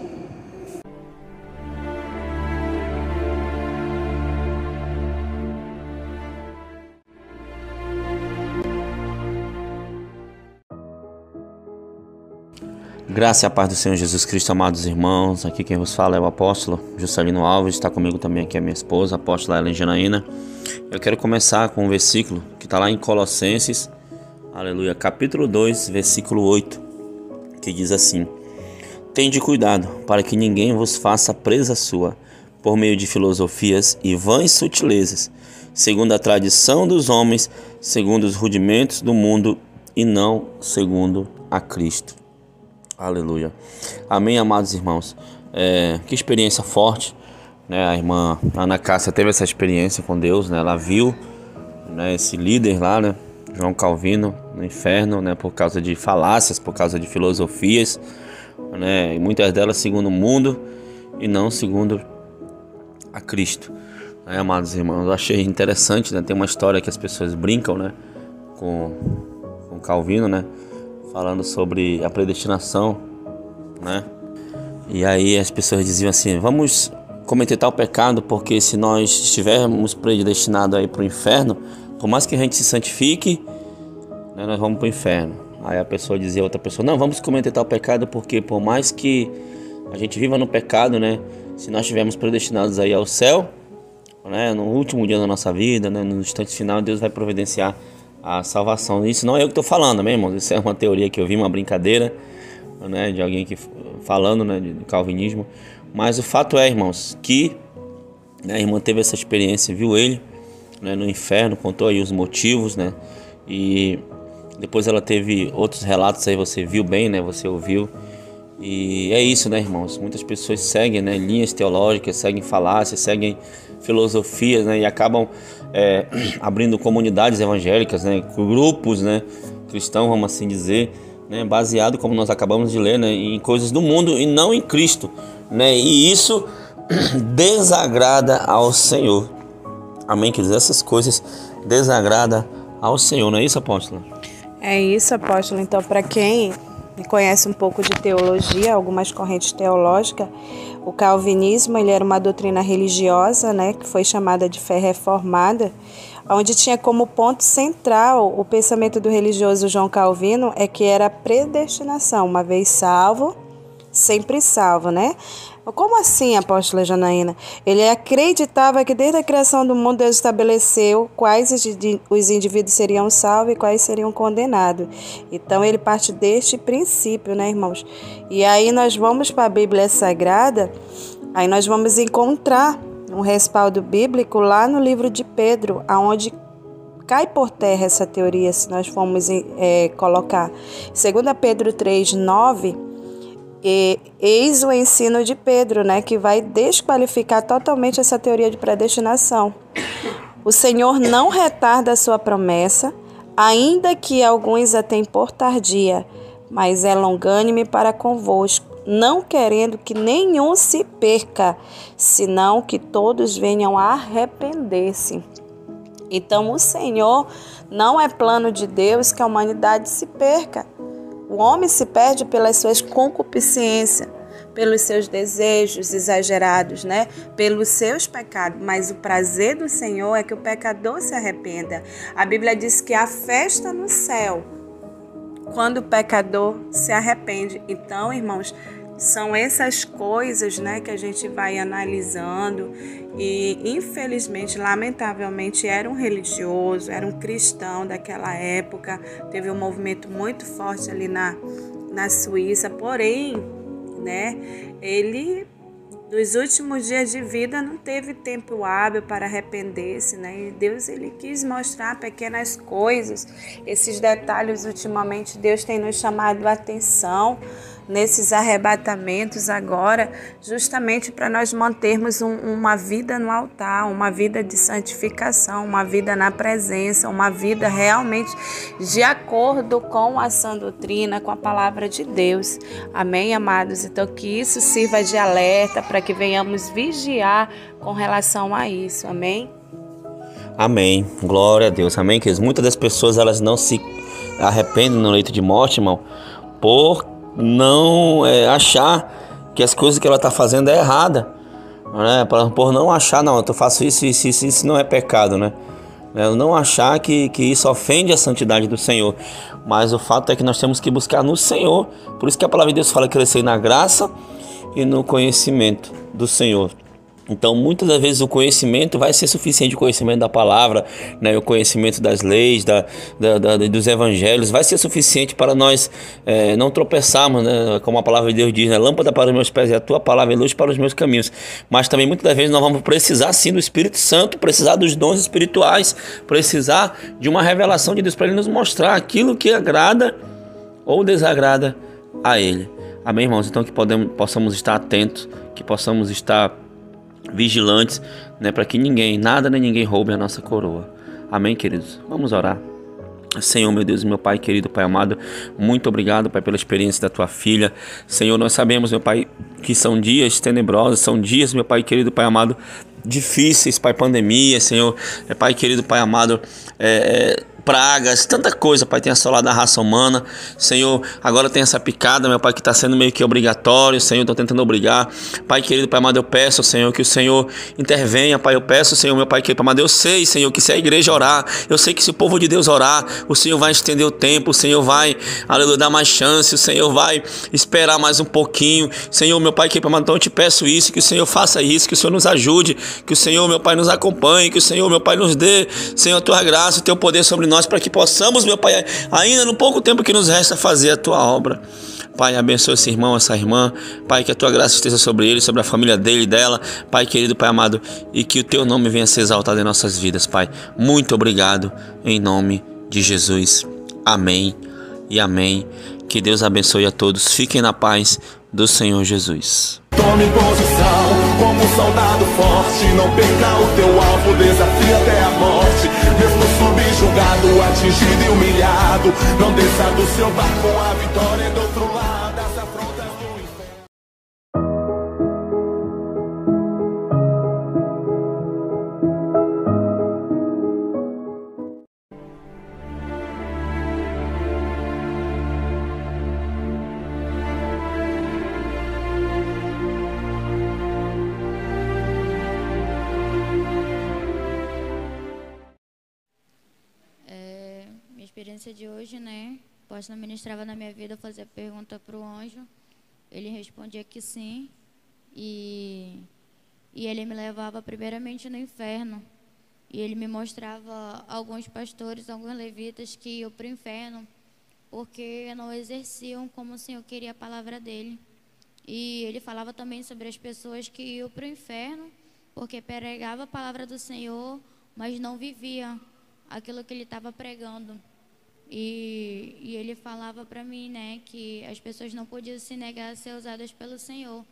Graça e a paz do Senhor Jesus Cristo, amados irmãos. Aqui quem vos fala é o apóstolo Juscelino Alves. Está comigo também aqui a minha esposa, a apóstola Ellen Janaína. Eu quero começar com um versículo que está lá em Colossenses, aleluia, capítulo 2, versículo 8, que diz assim: Tende cuidado para que ninguém vos faça presa sua, por meio de filosofias e vãs sutilezas, segundo a tradição dos homens, segundo os rudimentos do mundo e não segundo a Cristo. Aleluia. Amém, amados irmãos. Que experiência forte, né? A irmã Ana Cássia teve essa experiência com Deus, né? Ela viu, né, esse líder lá, né, João Calvino, no inferno, né, por causa de falácias, por causa de filosofias, né, e muitas delas segundo o mundo e não segundo a Cristo. Amados irmãos, eu achei interessante, né? Tem uma história que as pessoas brincam, né, com Calvino, né, falando sobre a predestinação, né? E aí as pessoas diziam assim: vamos cometer tal pecado, porque se nós estivermos predestinados aí para o inferno, por mais que a gente se santifique, né, nós vamos para o inferno. Aí a pessoa dizia a outra pessoa: não, vamos cometer tal pecado, porque por mais que a gente viva no pecado, né, se nós estivermos predestinados aí ao céu, né, no último dia da nossa vida, né, no instante final, Deus vai providenciar a salvação. Isso não é eu que estou falando, né, irmãos? Isso é uma teoria que eu vi, uma brincadeira, né, de alguém que falando, né, de calvinismo. Mas o fato é, irmãos, que, né, a irmã teve essa experiência, viu ele, né, no inferno, contou aí os motivos, né, e depois ela teve outros relatos aí, você viu bem, né, você ouviu. E é isso, né, irmãos? Muitas pessoas seguem, né, linhas teológicas, seguem falácias, seguem filosofias, né, e acabam abrindo comunidades evangélicas, né, grupos, né, cristãos, vamos assim dizer, né, baseado, como nós acabamos de ler, né, em coisas do mundo e não em Cristo, né, e isso desagrada ao Senhor. Amém, queridos? Essas coisas desagradam ao Senhor, não é isso, apóstolo? É isso, apóstolo. Então, para quem conhece um pouco de teologia, algumas correntes teológicas, o calvinismo, ele era uma doutrina religiosa, né, que foi chamada de fé reformada, onde tinha como ponto central o pensamento do religioso João Calvino é que era a predestinação, uma vez salvo, sempre salvo, né? Como assim, apóstola Janaína? Ele acreditava que desde a criação do mundo Deus estabeleceu quais os indivíduos seriam salvos e quais seriam condenados. Então ele parte deste princípio, né, irmãos? E aí nós vamos para a Bíblia Sagrada, aí nós vamos encontrar um respaldo bíblico lá no livro de Pedro, aonde cai por terra essa teoria, se nós formos colocar. 2 Pedro 3:9, eis o ensino de Pedro, né, que vai desqualificar totalmente essa teoria de predestinação. O Senhor não retarda a sua promessa, ainda que alguns a tenham por tardia, mas é longânime para convosco, não querendo que nenhum se perca, senão que todos venham a arrepender-se. Então o Senhor não é plano de Deus que a humanidade se perca. O homem se perde pelas suas concupiscências, pelos seus desejos exagerados, né? Pelos seus pecados, mas o prazer do Senhor é que o pecador se arrependa. A Bíblia diz que há festa no céu quando o pecador se arrepende. Então, irmãos, são essas coisas, né, que a gente vai analisando e, infelizmente, lamentavelmente, era um religioso, era um cristão daquela época, teve um movimento muito forte ali na Suíça, porém, né, ele, nos últimos dias de vida, não teve tempo hábil para arrepender-se, né, e Deus, ele quis mostrar pequenas coisas, esses detalhes, ultimamente, Deus tem nos chamado a atenção, nesses arrebatamentos agora, justamente para nós mantermos uma vida no altar, uma vida de santificação, uma vida na presença, uma vida realmente de acordo com a sã doutrina, com a palavra de Deus. Amém, amados? Então, que isso sirva de alerta para que venhamos vigiar com relação a isso. Amém? Amém. Glória a Deus. Amém, queridos? Muitas das pessoas, elas não se arrependem no leito de morte, irmão, por não achar que as coisas que ela está fazendo é errada, né? Por não achar, não, eu faço isso não é pecado, né? Não achar que isso ofende a santidade do Senhor, mas o fato é que nós temos que buscar no Senhor. Por isso que a palavra de Deus fala crescer na graça e no conhecimento do Senhor. Então, muitas das vezes o conhecimento vai ser suficiente, o conhecimento da palavra, né, o conhecimento das leis, dos evangelhos, vai ser suficiente para nós não tropeçarmos, né, como a palavra de Deus diz, né, lâmpada para os meus pés e a tua palavra é luz para os meus caminhos. Mas também muitas das vezes nós vamos precisar sim do Espírito Santo, precisar dos dons espirituais, precisar de uma revelação de Deus para Ele nos mostrar aquilo que agrada ou desagrada a Ele. Amém, irmãos? Então que possamos estar atentos, que possamos estar vigilantes, né, para que nada nem ninguém roube a nossa coroa. Amém, queridos? Vamos orar. Senhor, meu Deus, meu Pai querido, Pai amado, muito obrigado, Pai, pela experiência da Tua filha. Senhor, nós sabemos, meu Pai, que são dias tenebrosos, são dias, meu Pai querido, Pai amado, difíceis, Pai, pandemia, Senhor, Pai querido, Pai amado, pragas, tanta coisa, Pai, tem assolado a raça humana. Senhor, agora tem essa picada, meu Pai, que está sendo meio que obrigatório. Senhor, estou tentando obrigar. Pai querido, Pai amado, eu peço, Senhor, que o Senhor intervenha, Pai. Eu peço, Senhor, meu Pai querido, Pai amado, eu sei, Senhor, que se a igreja orar, eu sei que se o povo de Deus orar, o Senhor vai estender o tempo, o Senhor vai, aleluia, dar mais chance, o Senhor vai esperar mais um pouquinho. Senhor, meu Pai querido, Pai amado, então eu te peço isso, que o Senhor faça isso, que o Senhor nos ajude, que o Senhor, meu Pai, nos acompanhe, que o Senhor, meu Pai, nos dê, Senhor, a Tua graça, o Teu poder sobre nós, para que possamos, meu Pai, ainda no pouco tempo que nos resta, fazer a Tua obra. Pai, abençoa esse irmão, essa irmã. Pai, que a Tua graça esteja sobre ele, sobre a família dele e dela. Pai querido, Pai amado, e que o Teu nome venha a ser exaltado em nossas vidas, Pai. Muito obrigado, em nome de Jesus. Amém e amém. Que Deus abençoe a todos. Fiquem na paz do Senhor Jesus. Tome posição como um soldado forte. Não perca o teu alvo, desafia até a morte. Mesmo subjugado, atingido e humilhado, não desça do seu barco, a vitória é do outro lado. As afrontas do inferno. Minha experiência de hoje, né? O apóstolo ministrava na minha vida, eu fazia pergunta para o anjo, ele respondia que sim, e ele me levava primeiramente no inferno, e ele me mostrava alguns pastores, alguns levitas que iam para o inferno, porque não exerciam como o Senhor queria a palavra dele. E ele falava também sobre as pessoas que iam para o inferno, porque pregavam a palavra do Senhor, mas não viviam aquilo que ele estava pregando. E ele falava para mim, né, que as pessoas não podiam se negar a ser usadas pelo Senhor.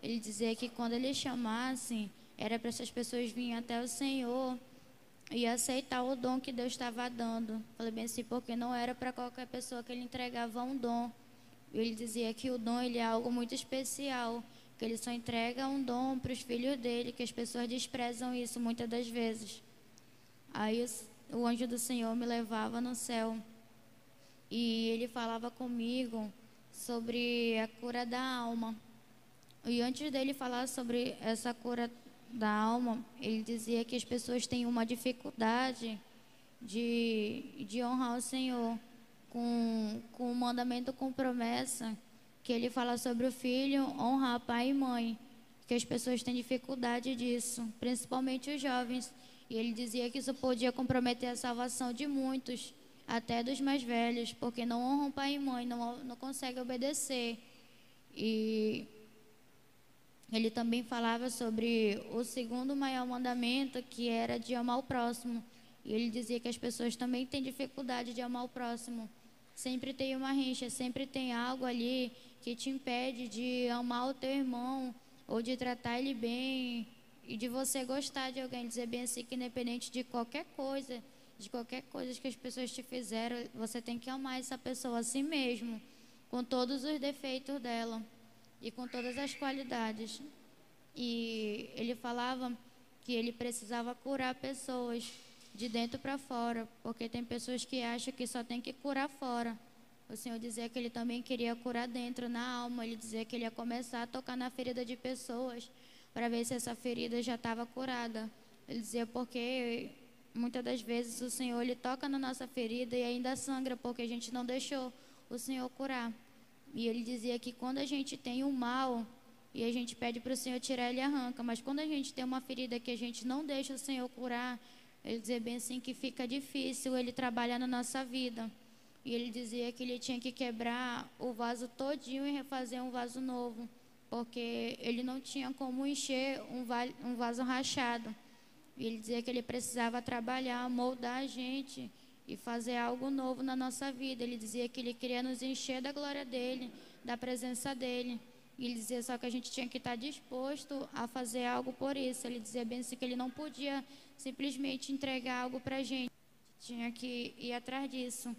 Ele dizia que quando ele chamasse, era para essas pessoas virem até o Senhor e aceitar o dom que Deus estava dando. Falei bem assim, porque não era para qualquer pessoa que ele entregava um dom. Ele dizia que o dom, ele é algo muito especial, que ele só entrega um dom para os filhos dele, que as pessoas desprezam isso muitas das vezes. Aí o anjo do Senhor me levava no céu e ele falava comigo sobre a cura da alma. E antes dele falar sobre essa cura da alma, ele dizia que as pessoas têm uma dificuldade de honrar o Senhor com o mandamento com promessa, que ele fala sobre o filho honrar pai e mãe, que as pessoas têm dificuldade disso, principalmente os jovens. E ele dizia que isso podia comprometer a salvação de muitos, até dos mais velhos, porque não honram pai e mãe, não conseguem obedecer. E ele também falava sobre o segundo maior mandamento, que era de amar o próximo. E ele dizia que as pessoas também têm dificuldade de amar o próximo. Sempre tem uma rixa, sempre tem algo ali que te impede de amar o teu irmão, ou de tratar ele bem, e de você gostar de alguém. Dizer bem assim que independente de qualquer coisa que as pessoas te fizeram, você tem que amar essa pessoa a si mesmo, com todos os defeitos dela e com todas as qualidades. E ele falava que ele precisava curar pessoas de dentro para fora, porque tem pessoas que acham que só tem que curar fora. O Senhor dizia que ele também queria curar dentro, na alma. Ele dizia que ele ia começar a tocar na ferida de pessoas para ver se essa ferida já estava curada. Ele dizia porque muitas das vezes o Senhor ele toca na nossa ferida e ainda sangra, porque a gente não deixou o Senhor curar. E ele dizia que quando a gente tem um mal e a gente pede para o Senhor tirar, ele arranca. Mas quando a gente tem uma ferida que a gente não deixa o Senhor curar, ele dizia bem assim que fica difícil ele trabalhar na nossa vida. E ele dizia que ele tinha que quebrar o vaso todinho e refazer um vaso novo, porque ele não tinha como encher um vaso rachado. E ele dizia que ele precisava trabalhar, moldar a gente e fazer algo novo na nossa vida. Ele dizia que ele queria nos encher da glória dele, da presença dele. E ele dizia só que a gente tinha que estar disposto a fazer algo por isso. Ele dizia bem assim que ele não podia simplesmente entregar algo para a gente tinha que ir atrás disso.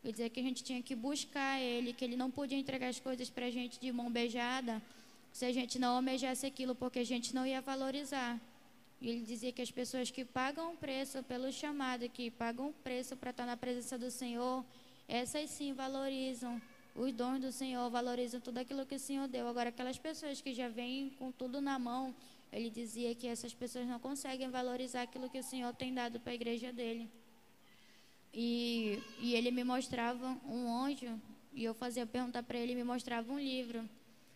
Ele dizia que a gente tinha que buscar ele, que ele não podia entregar as coisas para a gente de mão beijada se a gente não almejasse aquilo, porque a gente não ia valorizar. E ele dizia que as pessoas que pagam o preço pelo chamado, que pagam o preço para estar na presença do Senhor, essas sim valorizam os dons do Senhor, valorizam tudo aquilo que o Senhor deu. Agora, aquelas pessoas que já vêm com tudo na mão, ele dizia que essas pessoas não conseguem valorizar aquilo que o Senhor tem dado para a igreja dele. E ele me mostrava um anjo, e eu fazia pergunta para ele, me mostrava um livro.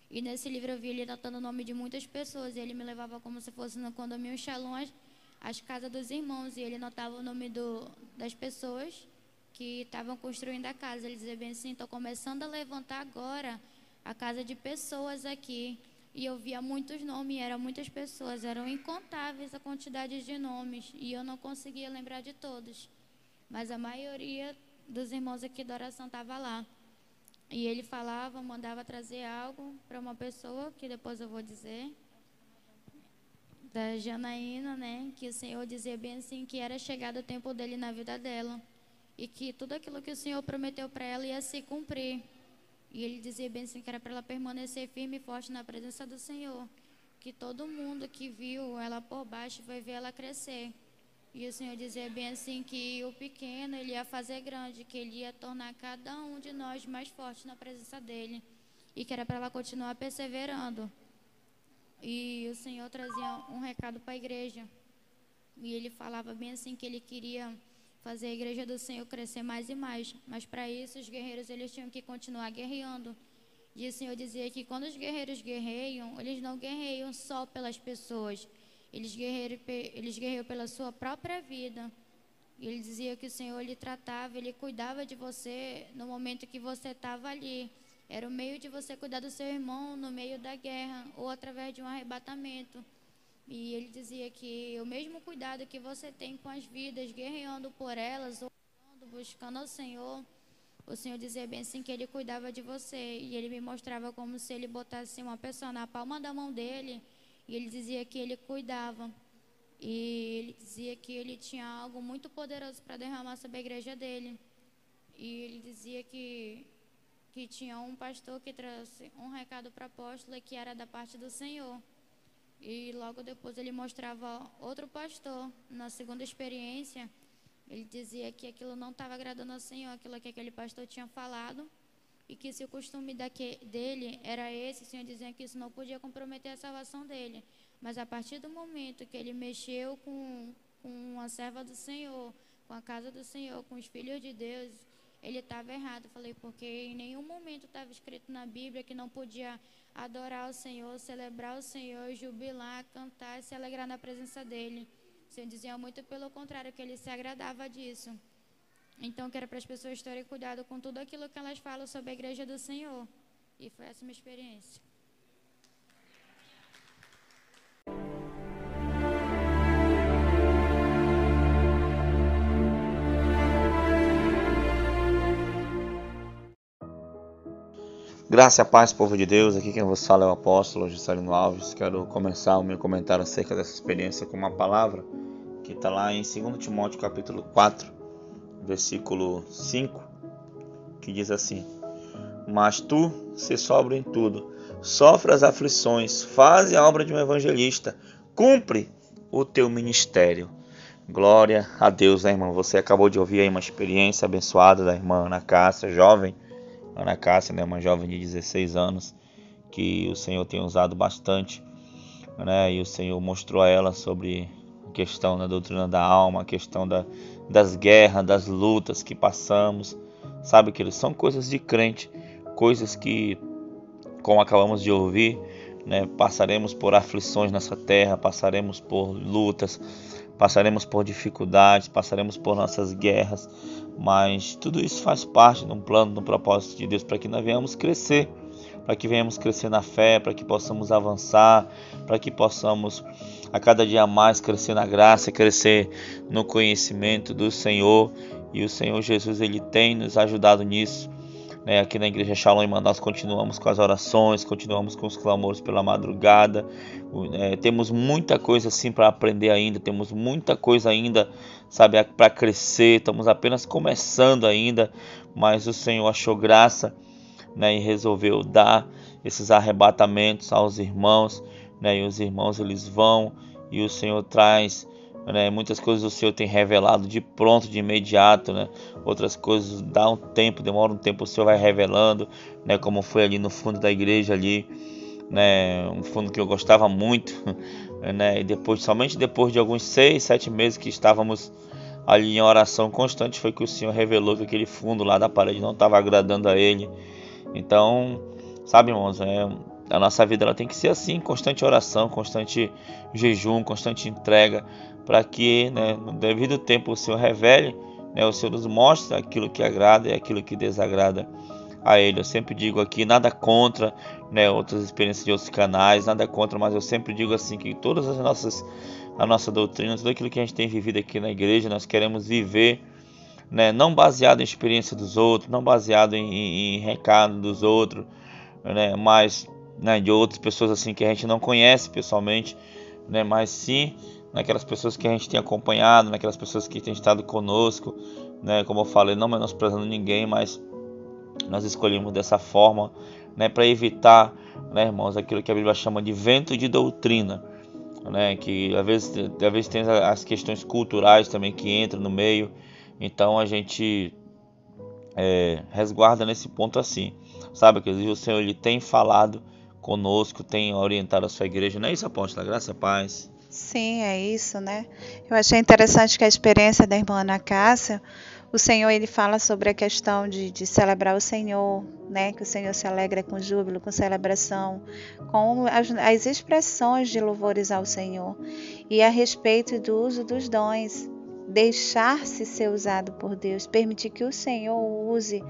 E nesse livro eu vi ele anotando o nome de muitas pessoas, e ele me levava como se fosse no condomínio Shalom, as casas dos irmãos, e ele anotava o nome das pessoas que estavam construindo a casa. Ele dizia bem assim, estou começando a levantar agora a casa de pessoas aqui. E eu via muitos nomes, eram muitas pessoas, eram incontáveis a quantidade de nomes, e eu não conseguia lembrar de todos. Mas a maioria dos irmãos aqui da oração estava lá. E ele falava, mandava trazer algo para uma pessoa, que depois eu vou dizer, da Janaína, né? Que o Senhor dizia bem assim, que era chegado o tempo dele na vida dela. E que tudo aquilo que o Senhor prometeu para ela ia se cumprir. E ele dizia bem assim, que era para ela permanecer firme e forte na presença do Senhor. Que todo mundo que viu ela por baixo vai ver ela crescer. E o Senhor dizia bem assim que o pequeno ele ia fazer grande, que ele ia tornar cada um de nós mais forte na presença dele. E que era para ela continuar perseverando. E o Senhor trazia um recado para a igreja. E ele falava bem assim que ele queria fazer a igreja do Senhor crescer mais e mais. Mas para isso os guerreiros eles tinham que continuar guerreando. E o Senhor dizia que quando os guerreiros guerreiam, eles não guerreiam só pelas pessoas. Eles guerreiam pela sua própria vida. E ele dizia que o Senhor lhe tratava, ele cuidava de você no momento que você estava ali. Era o meio de você cuidar do seu irmão no meio da guerra ou através de um arrebatamento. E ele dizia que o mesmo cuidado que você tem com as vidas, guerreando por elas, orando, buscando ao Senhor, o Senhor dizia bem assim que ele cuidava de você. E ele me mostrava como se ele botasse uma pessoa na palma da mão dele. E ele dizia que ele cuidava. E ele dizia que ele tinha algo muito poderoso para derramar sobre a igreja dele. E ele dizia que tinha um pastor que trouxe um recado para o apóstolo que era da parte do Senhor. E logo depois ele mostrava outro pastor. Na segunda experiência, ele dizia que aquilo não estava agradando ao Senhor, aquilo que aquele pastor tinha falado. e que se o costume dele era esse, o Senhor dizia que isso não podia comprometer a salvação dele. Mas a partir do momento que ele mexeu com a serva do Senhor, com a casa do Senhor, com os filhos de Deus, ele estava errado. Falei, porque em nenhum momento estava escrito na Bíblia que não podia adorar o Senhor, celebrar o Senhor, jubilar, cantar e se alegrar na presença dele. O Senhor dizia muito pelo contrário, que ele se agradava disso. Então, que era para as pessoas terem cuidado com tudo aquilo que elas falam sobre a igreja do Senhor. E foi essa a minha experiência. Graça e a paz, povo de Deus. Aqui quem vos fala é o apóstolo Juscelino Alves. Quero começar o meu comentário acerca dessa experiência com uma palavra que está lá em 2 Timóteo capítulo 4, versículo 5, que diz assim: Mas tu, se sóbrio em tudo, sofre as aflições, faze a obra de um evangelista, cumpre o teu ministério. Glória a Deus, né, irmão? Você acabou de ouvir aí uma experiência abençoada da irmã Ana Cássia, jovem. Ana Cássia, né, uma jovem de 16 anos, que o Senhor tem usado bastante, né, e o Senhor mostrou a ela sobre a questão da doutrina da alma, a questão das guerras, das lutas que passamos, sabe, que eles são coisas de crente, coisas que, como acabamos de ouvir, né, passaremos por aflições nessa terra, passaremos por lutas, passaremos por dificuldades, passaremos por nossas guerras, mas tudo isso faz parte de um plano, de um propósito de Deus, para que nós venhamos crescer, para que venhamos crescer na fé, para que possamos avançar, para que possamos a cada dia mais crescer na graça, crescer no conhecimento do Senhor. E o Senhor Jesus, Ele tem nos ajudado nisso. Aqui na Igreja Shalom em Manaus continuamos com as orações, continuamos com os clamores pela madrugada, temos muita coisa assim para aprender ainda, temos muita coisa ainda, sabe, para crescer, estamos apenas começando ainda, mas o Senhor achou graça, e resolveu dar esses arrebatamentos aos irmãos, e os irmãos eles vão e o Senhor traz, muitas coisas o Senhor tem revelado de pronto, de imediato, outras coisas dá um tempo, demora um tempo, o Senhor vai revelando, como foi ali no fundo da igreja ali, um fundo que eu gostava muito, e somente depois de alguns 6, 7 meses que estávamos ali em oração constante, foi que o Senhor revelou que aquele fundo lá da parede não estava agradando a Ele. Então, sabe, irmãos, a nossa vida ela tem que ser assim, constante oração, constante jejum, constante entrega, para que, no devido tempo, o Senhor revele, o Senhor nos mostre aquilo que agrada e aquilo que desagrada a Ele. Eu sempre digo aqui, nada contra, outras experiências de outros canais, nada contra, mas eu sempre digo assim, que todas a nossa doutrina, tudo aquilo que a gente tem vivido aqui na igreja, nós queremos viver, não baseado em experiência dos outros, não baseado em recado dos outros, mas de outras pessoas assim que a gente não conhece pessoalmente, mas sim naquelas pessoas que a gente tem acompanhado, naquelas pessoas que têm estado conosco, como eu falei, não menosprezando ninguém, mas nós escolhemos dessa forma, para evitar, irmãos, aquilo que a Bíblia chama de vento de doutrina, que às vezes tem as questões culturais também que entram no meio, então a gente resguarda nesse ponto assim, sabe, que o Senhor ele tem falado conosco, tem orientado a sua igreja, não é isso, apóstolo? Graça e paz. Sim, é isso, Eu achei interessante que a experiência da irmã Ana Cássia, o Senhor ele fala sobre a questão de celebrar o Senhor, que o Senhor se alegra com júbilo, com celebração, com as expressões de louvores ao Senhor. E a respeito do uso dos dons, deixar-se ser usado por Deus, permitir que o Senhor use,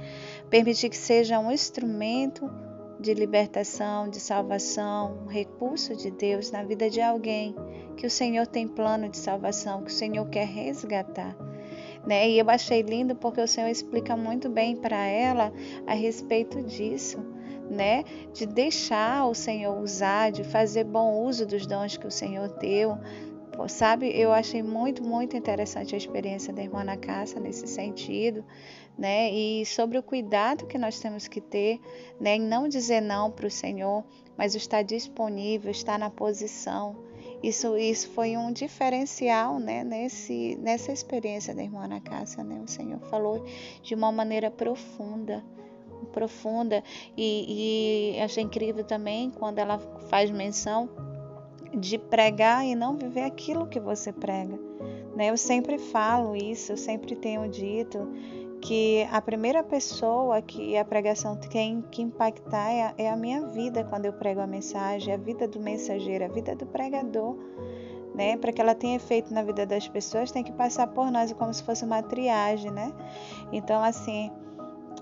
permitir que seja um instrumento de libertação, de salvação, um recurso de Deus na vida de alguém, que o Senhor tem plano de salvação, que o Senhor quer resgatar. E eu achei lindo porque o Senhor explica muito bem para ela a respeito disso, de deixar o Senhor usar, de fazer bom uso dos dons que o Senhor deu. Sabe, eu achei muito, muito interessante a experiência da irmã Ana Cássia nesse sentido, e sobre o cuidado que nós temos que ter, em não dizer não para o Senhor, mas estar disponível, estar na posição. Isso foi um diferencial, nessa experiência da irmã Ana Cássia, O Senhor falou de uma maneira profunda, profunda, e achei incrível também quando ela faz menção de pregar e não viver aquilo que você prega, né? Eu sempre falo isso, eu sempre tenho dito que a primeira pessoa que a pregação tem que impactar é a minha vida quando eu prego a mensagem, a vida do mensageiro, a vida do pregador, né? Para que ela tenha efeito na vida das pessoas, tem que passar por nós como se fosse uma triagem, né? Então, assim,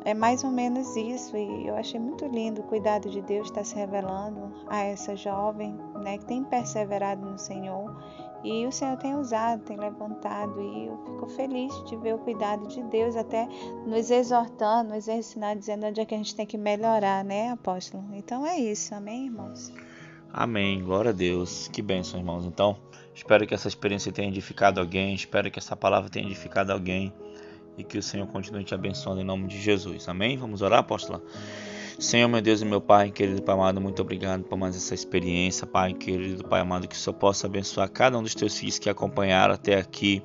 é mais ou menos isso, e eu achei muito lindo o cuidado de Deus estar se revelando a essa jovem, né, que tem perseverado no Senhor, e o Senhor tem usado, tem levantado, e eu fico feliz de ver o cuidado de Deus, até nos exortando, nos ensinando, dizendo onde é que a gente tem que melhorar, né, apóstolo? Então é isso, amém, irmãos? Amém, glória a Deus, que bênção, irmãos. Então, espero que essa experiência tenha edificado alguém, espero que essa palavra tenha edificado alguém, e que o Senhor continue te abençoando em nome de Jesus. Amém? Vamos orar, apóstola? Senhor, meu Deus e meu Pai, querido Pai amado, muito obrigado por mais essa experiência, Pai querido, Pai amado, que o Senhor possa abençoar cada um dos teus filhos que acompanharam até aqui.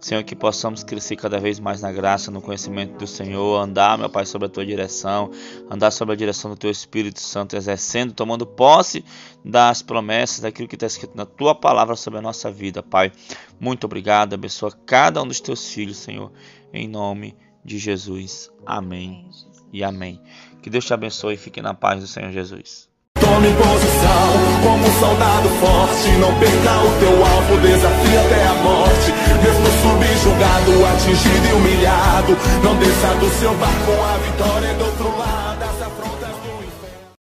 Senhor, que possamos crescer cada vez mais na graça, no conhecimento do Senhor, andar, meu Pai, sobre a Tua direção, andar sobre a direção do Teu Espírito Santo, exercendo, tomando posse das promessas, daquilo que está escrito na Tua palavra sobre a nossa vida, Pai. Muito obrigado, abençoa cada um dos Teus filhos, Senhor, em nome de Jesus. Amém e amém. Que Deus te abençoe e fique na paz do Senhor Jesus. Tome posição como um soldado forte, não perca o teu alvo, desafia até a morte. Mesmo subjugado, atingido e humilhado, não desça do seu barco, a vitória é do outro lado.